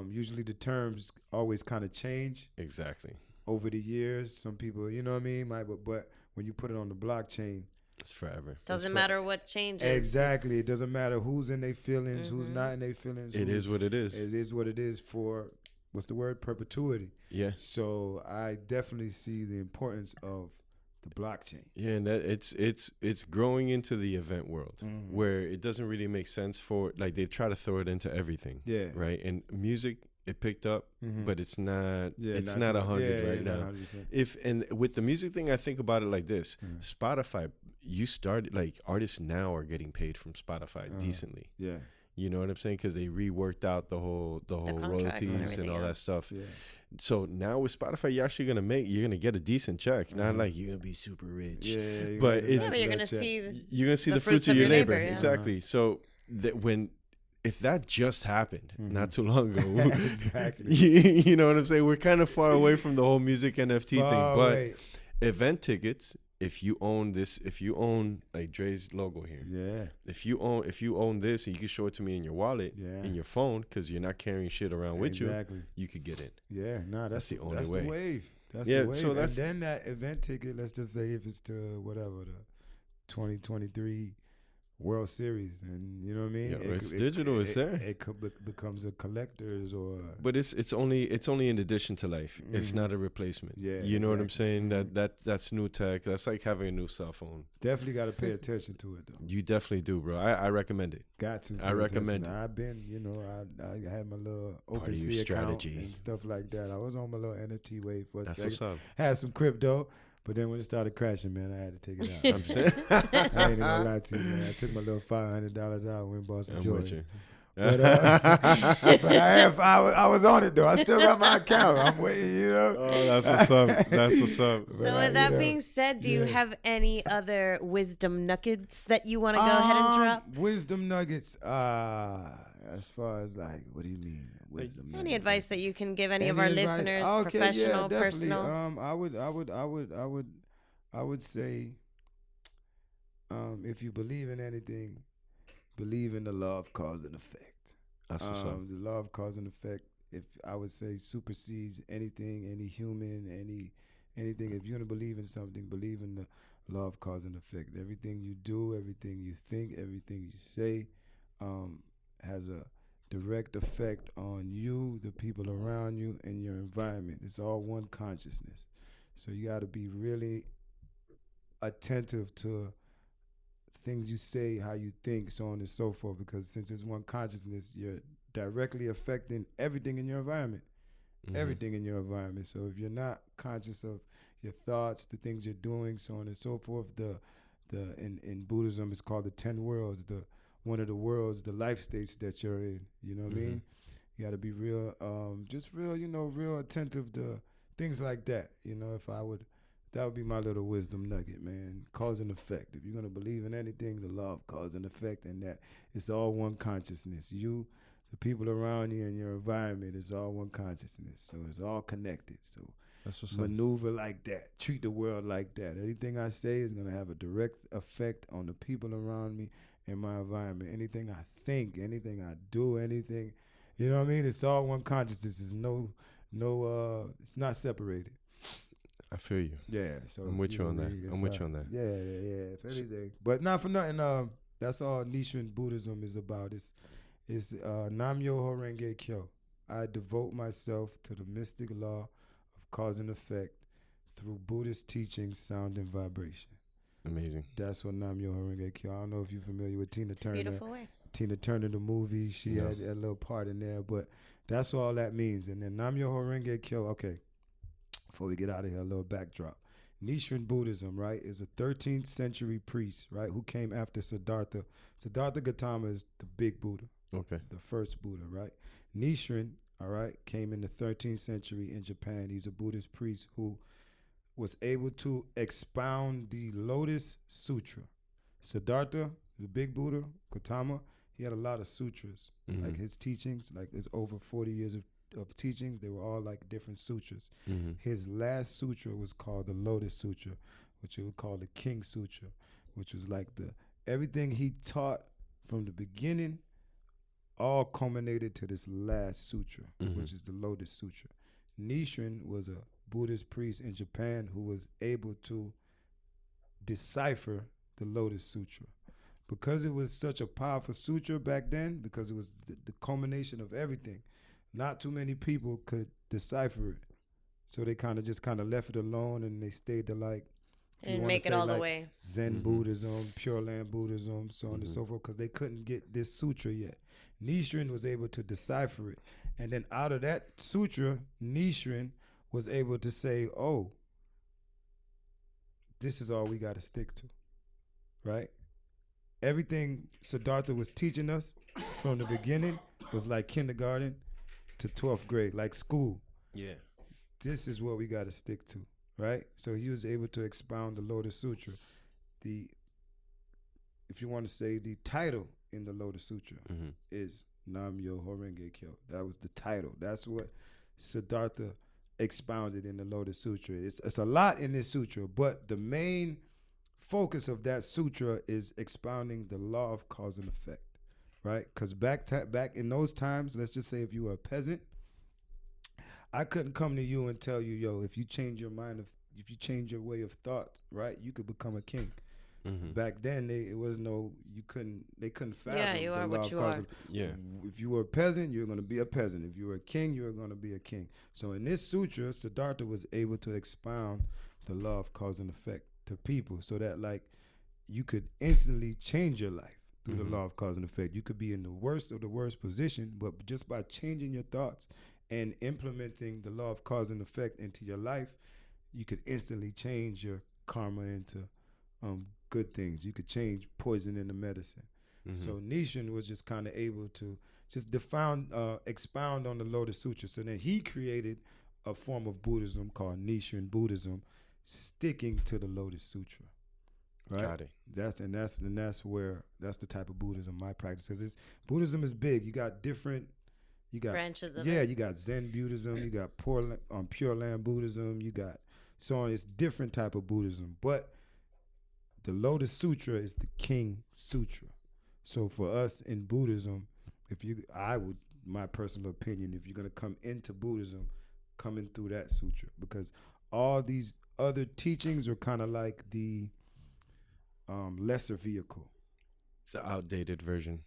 usually the terms always kind of change. Exactly. Over the years, some people, you know what I mean? But when you put it on the blockchain, it's forever. Doesn't matter what changes. Exactly. It doesn't matter who's in their feelings, who's not in their feelings. It is what it is. It is what it is for, what's the word? Perpetuity. Yeah. So I definitely see the importance of the blockchain. Yeah, and that it's growing into the event world where it doesn't really make sense for, like, they try to throw it into everything. Yeah. Right? And music, it picked up, but it's not. It's not 100 right now. 100%. And with the music thing, I think about it like this: Spotify. You started, like, artists now are getting paid from Spotify decently. Yeah, you know what I'm saying? Because they reworked out the whole royalties and all that stuff. Yeah. So now with Spotify, you're actually you're gonna get a decent check. Not like you're gonna be super rich. Yeah, but you're gonna see the fruits of your labor. Exactly. So if that just happened not too long ago, exactly. You know what I'm saying? We're kind of far away from the whole music NFT thing, but event tickets. If you own like Dre's logo here, if you own this and you can show it to me in your wallet, in your phone, because you're not carrying shit around with you, you could get it. Yeah, that's the only way. The wave. That's the wave. So and then that event ticket, let's just say if it's to whatever the 2023 World Series, and you know what I mean. Yeah, it's digital. It's there. It becomes a collector's But it's only in addition to life. It's not a replacement. Yeah, you know what I'm saying. That's new tech. That's like having a new cell phone. Definitely got to pay attention to it though. You definitely do, bro. I recommend it. Got to. I recommend it. I've been, I had my little OpenSea account and stuff like that. I was on my little NFT wave for a second. That's what's up. Had some crypto. But then when it started crashing, man, I had to take it out. I'm saying, I ain't gonna lie to you, man. I took my little $500 out and went and bought some Jordans. But I was on it though. I still got my account. I'm waiting, Oh, that's what's up. That's what's up. So with that being said, do you have any other wisdom nuggets that you want to go ahead and drop? Wisdom nuggets. As far as like, what do you mean? wisdom. Any advice that you can give any of our listeners, professional, personal? I would say, if you believe in anything, believe in the law of cause and effect. That's what's up. The law of cause and effect, if I would say, supersedes anything, any human, anything. If you're gonna believe in something, believe in the law of cause and effect. Everything you do, everything you think, everything you say, has a direct effect on you, the people around you, and your environment. It's all one consciousness. So you got to be really attentive to things you say, how you think, so on and so forth, because since it's one consciousness, you're directly affecting everything in your environment. Everything in your environment. So if you're not conscious of your thoughts, the things you're doing, so on and so forth, in Buddhism it's called the 10 worlds, one of the worlds, the life states that you're in. You know what I mean? You got to be real, real attentive to things like that. You know, that would be my little wisdom nugget, man. Cause and effect. If you're gonna believe in anything, the law of cause and effect, and that it's all one consciousness. You, the people around you, and your environment is all one consciousness. So it's all connected. So that's what's maneuver like that. Treat the world like that. Anything I say is gonna have a direct effect on the people around me and my environment. Anything I think, anything I do, anything, you know what I mean? It's all one consciousness. It's it's not separated. I feel you. Yeah, so I'm with you on that. Yeah. If anything, but not for nothing. That's all Nichiren Buddhism is about. It's Nam-myoho Renge Kyo. I devote myself to the mystic law of cause and effect through Buddhist teachings, sound, and vibration. Amazing. That's what Nam-myoho Renge Kyo. I don't know if you're familiar with Tina Turner. Beautiful way. Tina Turner, the movie, she had a little part in there, but that's all that means. And then Nam-myoho Renge Kyo. Okay. Before we get out of here, a little backdrop. Nichiren Buddhism, right, is a 13th century priest, right, who came after Siddhartha. Siddhartha Gautama is the big Buddha. Okay. The first Buddha, right? Nichiren, all right, came in the 13th century in Japan. He's a Buddhist priest who was able to expound the Lotus Sutra. Siddhartha, the big Buddha, Gautama, he had a lot of sutras. Like his teachings, like it's over 40 years of teachings, they were all like different sutras. His last sutra was called the Lotus Sutra, which we would call the King Sutra, which was like everything he taught from the beginning all culminated to this last sutra, which is the Lotus Sutra. Nichiren was a Buddhist priest in Japan who was able to decipher the Lotus Sutra. Because it was such a powerful sutra back then, because it was the culmination of everything, not too many people could decipher it. So they kind of left it alone, and they stayed to like, and make it all the way. Zen Buddhism, Pure Land Buddhism, so on and so forth, because they couldn't get this sutra yet. Nichiren was able to decipher it. And then out of that sutra, Nichiren was able to say, oh, this is all we got to stick to, right? Everything Siddhartha was teaching us from the beginning was like kindergarten to 12th grade, like school. Yeah. This is what we got to stick to, right? So he was able to expound the Lotus Sutra. If you want to say the title in the Lotus Sutra is Nam-myoho Renge Kyo. That was the title. That's what Siddhartha expounded in the Lotus Sutra. It's a lot in this sutra, but the main focus of that sutra is expounding the law of cause and effect, right? Because back in those times, let's just say if you were a peasant, I couldn't come to you and tell you, yo, if you change your mind, if you change your way of thought, right, you could become a king. Back then, they couldn't fathom. Yeah, you are what you are. Yeah. If you were a peasant, you're going to be a peasant. If you were a king, you were going to be a king. So in this sutra, Siddhartha was able to expound the law of cause and effect to people, so that like you could instantly change your life through the law of cause and effect. You could be in the worst of the worst position, but just by changing your thoughts and implementing the law of cause and effect into your life, you could instantly change your karma into good things. You could change poison into medicine. So Nichiren was just kind of able to just expound on the Lotus Sutra. So then he created a form of Buddhism called Nichiren Buddhism, sticking to the Lotus Sutra. Right? Got it. That's the type of Buddhism I practice. Because Buddhism is big. You got different You got branches of you got Zen Buddhism, you got Pure Land Buddhism, you got so on. It's different type of Buddhism, but the Lotus Sutra is the King Sutra. So for us in Buddhism, my personal opinion, if you're gonna come into Buddhism, coming through that sutra, because all these other teachings are kind of like the lesser vehicle. It's an outdated version.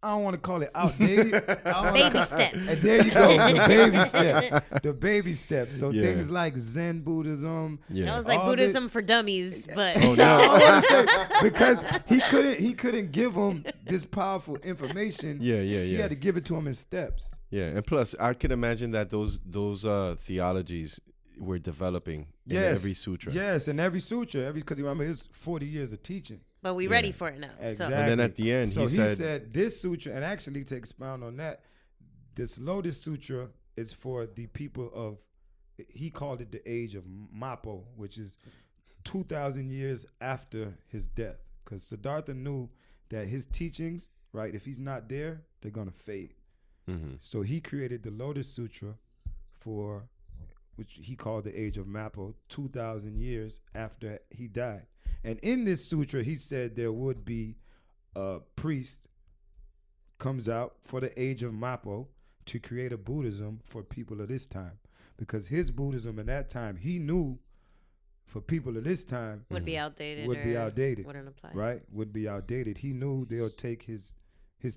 I don't want to call it outdated. Baby steps. And there you go, the baby steps. The baby steps. So things like Zen Buddhism. Yeah. That was like Buddhism for dummies, but oh no, because he couldn't give them this powerful information. He had to give it to them in steps. Yeah, and plus, I can imagine that those theologies were developing in every sutra. Yes, in every sutra, because remember, it was 40 years of teaching. But we're ready for it now. Exactly. So. And then at the end, he said this sutra, and actually to expound on that, this Lotus Sutra is for the people of, he called it the age of Mappo, which is 2,000 years after his death. Because Siddhartha knew that his teachings, right, if he's not there, they're going to fade. Mm-hmm. So he created the Lotus Sutra for, which he called the age of Mappo, 2,000 years after he died. And in this sutra, he said there would be a priest comes out for the age of Mappo to create a Buddhism for people of this time. Because his Buddhism in that time, he knew for people of this time would be outdated. Wouldn't apply. Right? Would be outdated. He knew they'll take his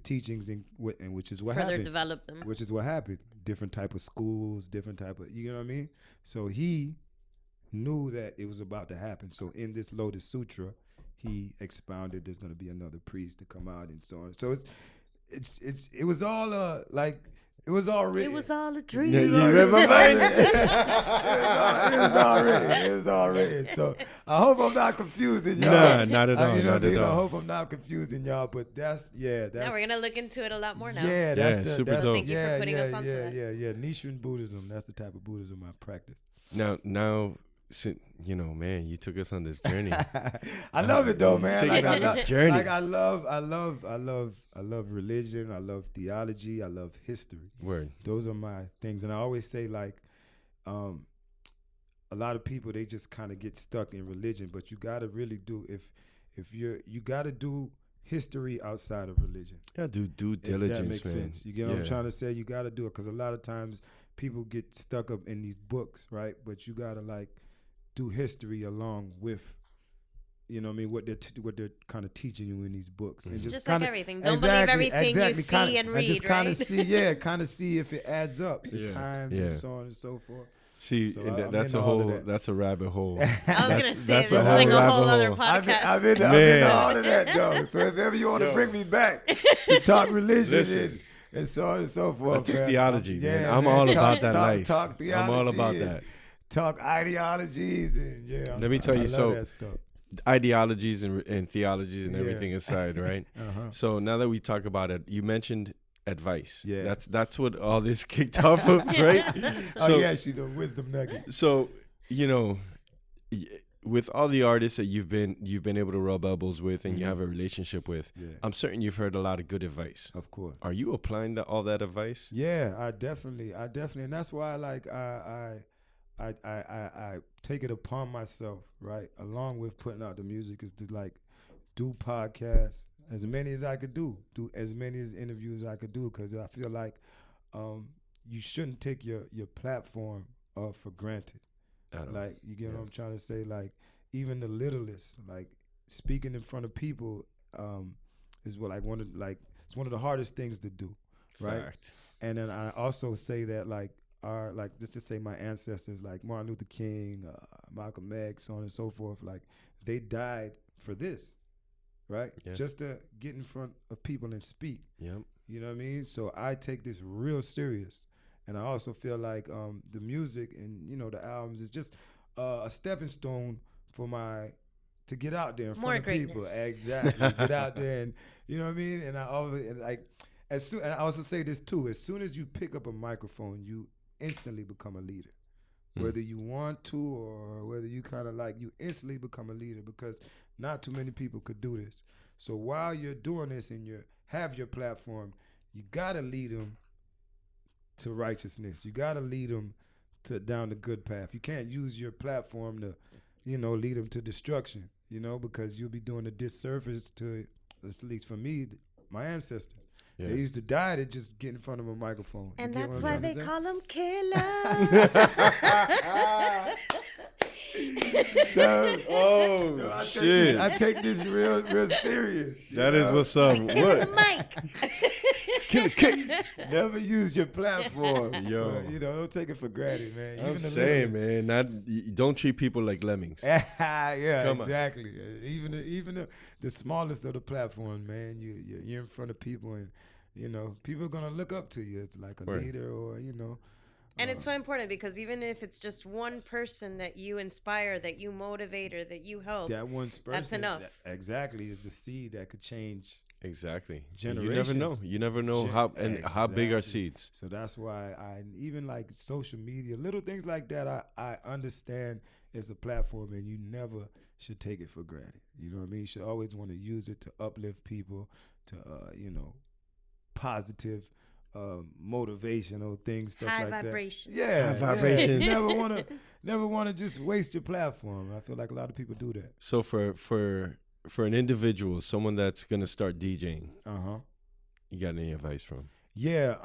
teachings and which is what further happened. Develop them. Which is what happened. Different type of schools, different type of, you know what I mean? So he knew that it was about to happen. So in this Lotus Sutra, he expounded there's going to be another priest to come out and so on. So it was all it was all written. It was all a dream. Yeah, you read my mind? It was all written. So I hope I'm not confusing y'all. Nah, not at all. I hope I'm not confusing y'all, but that's. Now we're going to look into it a lot more now. Yeah, that's super dope. Thank you for putting us onto that. Yeah. Nichiren Buddhism, that's the type of Buddhism I practice. Now, you know, man, you took us on this journey. I love it though, man. Journey. Like I love religion. I love theology. I love history. Word. Those are my things, and I always say like, a lot of people they just kind of get stuck in religion, but you got to really do you got to do history outside of religion. Yeah, do due diligence, that makes man. sense. You get what I'm trying to say? You got to do it because a lot of times people get stuck up in these books, right? But you got to like do history along with, you know what I mean, what they're kind of teaching you in these books. It's just like everything. Don't believe everything you see and read, and just kind of right? see, see if it adds up, the times and so on and so forth. See, so that's a rabbit hole. I was gonna say this is like a whole other podcast. I've been all of that though. So if ever you want to bring me back to talk religion and so on and so forth, that's theology, man. I'm all about that life. Talk theology. I'm all about that. Talk ideologies and let me tell you, so ideologies and theologies and everything aside, right? So now that we talk about it, you mentioned advice. Yeah, that's what all this kicked off of, right? She's a wisdom nugget. So you know, with all the artists that you've been able to rub elbows with and you have a relationship with, I'm certain you've heard a lot of good advice. Of course. Are you applying all that advice? Yeah, I definitely, and that's why I take it upon myself, right, along with putting out the music, is to like do podcasts, as many as I could do as many as interviews I could do, because I feel like you shouldn't take your platform for granted. Like, you get what I'm trying to say? Like, even the littlest, like speaking in front of people is what it's one of the hardest things to do, right? Fact. And then I also say that like just to say my ancestors like Martin Luther King, Malcolm X, so on and so forth, like they died for this, right? Yeah. Just to get in front of people and speak. Yep. You know what I mean? So I take this real serious. And I also feel like the music and, you know, the albums is just a stepping stone for to get out there in front of people. Exactly. Get out there and, you know what I mean? And I always, and I also say this too, as soon as you pick up a microphone, you instantly become a leader. Whether you want to or whether you kind of like, you instantly become a leader, because not too many people could do this. So while you're doing this and you have your platform, you got to lead them to righteousness. You got to lead them down the good path. You can't use your platform to, lead them to destruction, because you'll be doing a disservice to, at least for me, my ancestors. Yeah. They used to die to just get in front of a microphone. And that's why they call him Killa. So I take this real serious. That is what's up. Kill the mic. Killa K. Never use your platform. Yo. Don't take it for granted, man. I'm saying, man, don't treat people like lemmings. Yeah, exactly. Even the smallest of the platforms, man, you're in front of people, and people are gonna look up to you. It's like a leader, or And it's so important, because even if it's just one person that you inspire, that you motivate, or that you help, that one person, that's enough. Exactly, is the seed that could change. Exactly. Generations. You never know how big are seeds. So that's why I even like social media, little things like that. I understand it's a platform, and you never should take it for granted. You know what I mean? You should always want to use it to uplift people, to positive, motivational things, stuff high like vibration. that. Yeah, high vibrations. Never want to just waste your platform. I feel like a lot of people do that. So for an individual, someone that's gonna start DJing, you got any advice from? Yeah,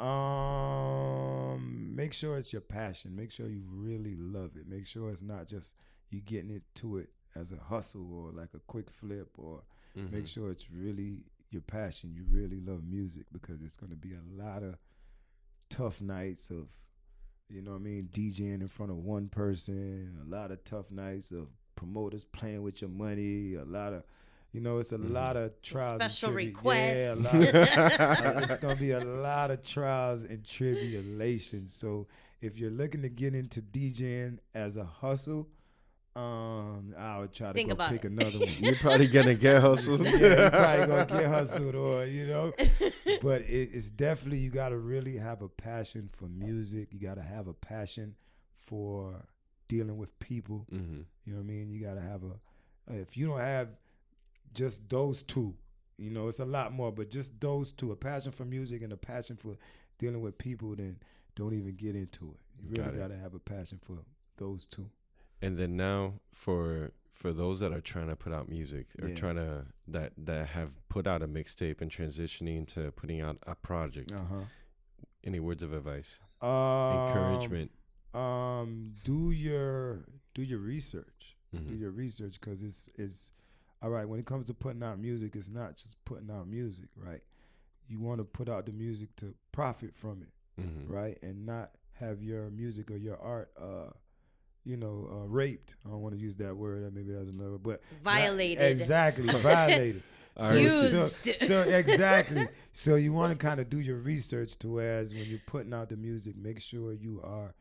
make sure it's your passion. Make sure you really love it. Make sure it's not just you getting into it as a hustle or like a quick flip, or make sure it's really your passion. You really love music, because it's going to be a lot of tough nights of, DJing in front of one person, a lot of tough nights of promoters playing with your money, a lot of, it's a lot of trials special and requests. Yeah, it's going to be a lot of trials and tribulations. So if you're looking to get into DJing as a hustle, I would try to pick another one. You're probably gonna get hustled. Yeah, you're probably gonna get hustled, or But it's definitely, you gotta really have a passion for music. You gotta have a passion for dealing with people. You know what I mean? You gotta have if you don't have just those two, it's a lot more, but just those two, a passion for music and a passion for dealing with people, then don't even get into it. You really gotta have a passion for those two. And then now for those that are trying to put out music, or trying to that have put out a mixtape and transitioning to putting out a project, any words of advice, encouragement? Do your research. Do your research, because it's all right. When it comes to putting out music, it's not just putting out music, right? You want to put out the music to profit from it, right, and not have your music or your art raped. I don't want to use that word. Maybe that's another, but violated. Exactly, violated. So exactly. So you want to kind of do your research, to whereas when you're putting out the music, make sure you are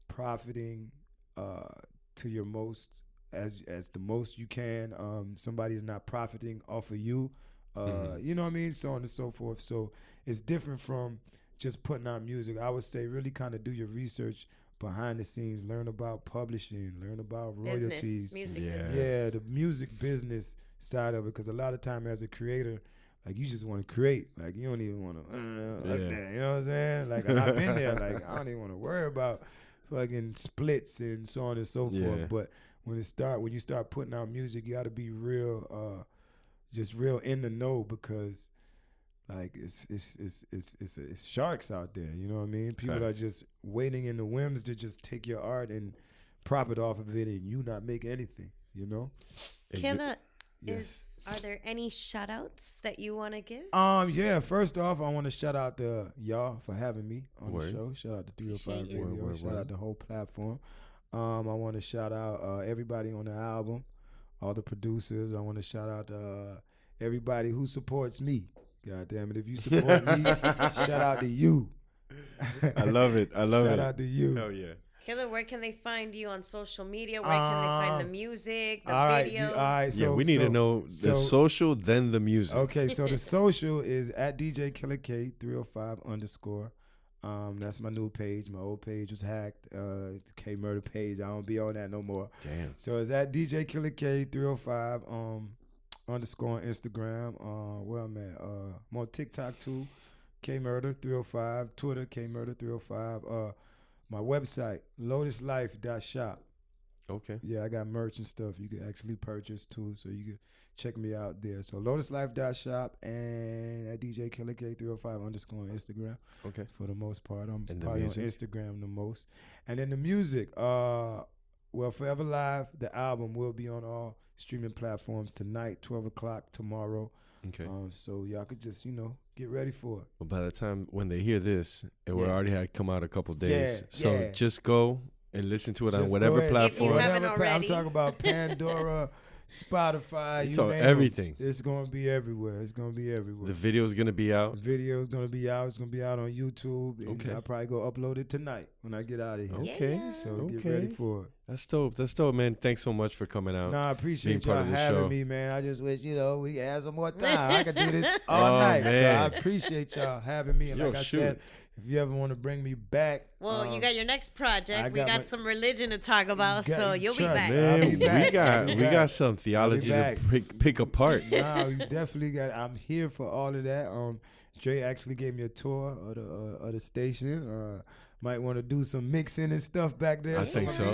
profiting to your most, as the most you can. Somebody is not profiting off of you. You know what I mean? So on and so forth. So it's different from just putting out music. I would say really kind of do your research behind the scenes, learn about publishing, learn about royalties. Music business. Yeah, the music business side of it, because a lot of time as a creator, like, you just want to create. Like, you don't even want to like that. You know what I'm saying? Like, and I've been there. Like, I don't even want to worry about fucking splits and so on and so forth. But when you start putting out music, you got to be real, just real in the know, because like it's sharks out there. You know what I mean? People are just waiting in the whims to just take your art and profit off of it, and you not make anything. Killa, are there any shout outs that you want to give? Yeah, first off, I want to shout out to y'all for having me on the show. Shout out to 305 Radio. Shout out the whole platform. I want to shout out everybody on the album, all the producers. I want to shout out everybody who supports me. God damn it, if you support me, shout out to you. I love it. Shout out to you. Hell yeah. Killa, where can they find you on social media? Where can they find the music, the video? All right, so we need to know the social, then the music. Okay, so the social is at DJ Killa K 305 _. That's my new page. My old page was hacked. It's the K Murder page. I don't be on that no more. Damn. So it's at DJ Killa K 305 _ on Instagram. Where I'm at. I'm on TikTok too. K-Murder 305. Twitter, K-Murder 305. My website, lotuslife.shop. Okay. Yeah, I got merch and stuff you can actually purchase too, so you can check me out there. So lotuslife.shop and at DJ Killa K 305 _ on Instagram. Okay. For the most part, I'm and probably on Instagram the most. And then the music, Forever Live, the album will be on all streaming platforms tonight, 12 o'clock tomorrow. Okay. So y'all could just, get ready for it. Well, by the time when they hear this, it will already had come out a couple days. Yeah, so just go and listen to it just on whatever platform. If you haven't already. I'm talking about Pandora, Spotify, you name everything. It's going to be everywhere. It's going to be everywhere. The video is going to be out. The video is going to be out. It's going to be out on YouTube. And Okay. I'll probably go upload it tonight when I get out of here. Okay. Yeah. So get ready for it. That's dope, man. Thanks so much for coming out. No, I appreciate part y'all of the having show. me, man. I just wish, we could have some more time. I could do this all night. Man. So I appreciate y'all having me. And Yo, like I said, if you ever want to bring me back. Well, you got your next project. We got some religion to talk about, so you'll be trust back. Man, we got some theology to pick apart. No, you definitely got. I'm here for all of that. Dre actually gave me a tour of the station. Might want to do some mixing and stuff back there. I think so.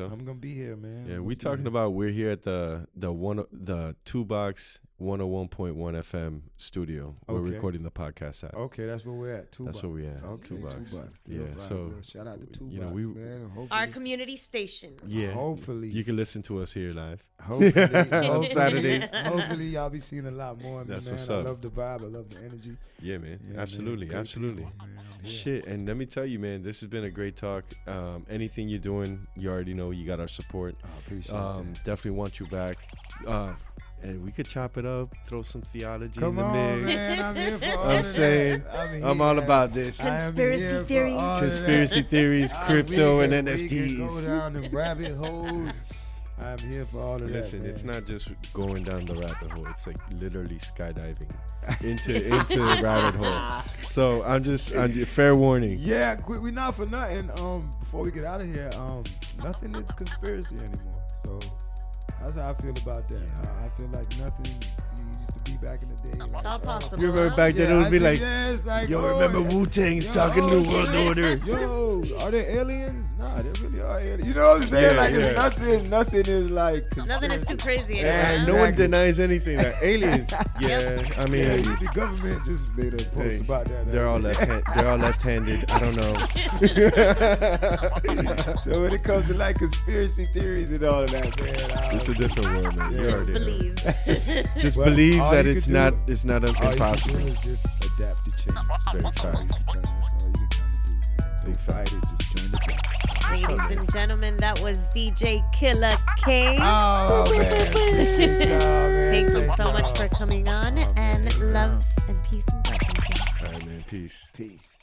I'm gonna be here, man. Yeah, we're here at the Tubox 101.1 FM studio. We're recording the podcast at. Okay, that's where we're at. Tubox. That's where we at. Okay, Tubox. Yeah, so shout out to Tubox, man. Our community station. Yeah, hopefully you can listen to us here live. Hopefully on Saturdays. Hopefully y'all be seeing a lot more of me, That's man. what's I up. love the vibe. I love the energy. Yeah, man. Yeah, absolutely, man. absolutely. People, man. Shit, and let me tell you, man, this has been a great talk. Anything you're doing, you already know you got our support. I appreciate that. Definitely want you back. And we could chop it up, throw some theology Come in the on, mix. man, I'm here for all I'm of saying, that. I'm all about this. Conspiracy theories. Conspiracy theories, crypto, and We can NFTs. go down the rabbit holes. I'm here for all of that. Listen, man. it's not just going down the rabbit hole. It's like literally skydiving into the rabbit hole. So I'm fair warning. Yeah, we not for nothing. Before we get out of here, nothing is conspiracy anymore. So that's how I feel about that. I feel like nothing used to be back in the day. It's all possible. You remember back then it would be like, like, yo, remember Wu-Tang's talking New World Order? Yo, are there aliens? Nah, there really are aliens. You know what I'm saying? It's nothing is like conspiracy. Nothing is too crazy anymore. And no one denies anything. Like aliens. Yeah, I mean, the government just made a post about that. They're all left-handed. I don't know. So when it comes to like conspiracy theories and all of that, man, it's a different world, man. You Just already know. believe. Just believe all that you it's could not all impossible. you can do is just adapt to change. Very That's all facts. you can do, man. Don't fight it, just join the game. Ladies and gentlemen, that was DJ Killa K. Oh, man. Appreciate y'all, man. Thank you Thanks, so much y'all. for coming on, Oh, man. and love and peace and blessings. All right, man. Peace. Peace.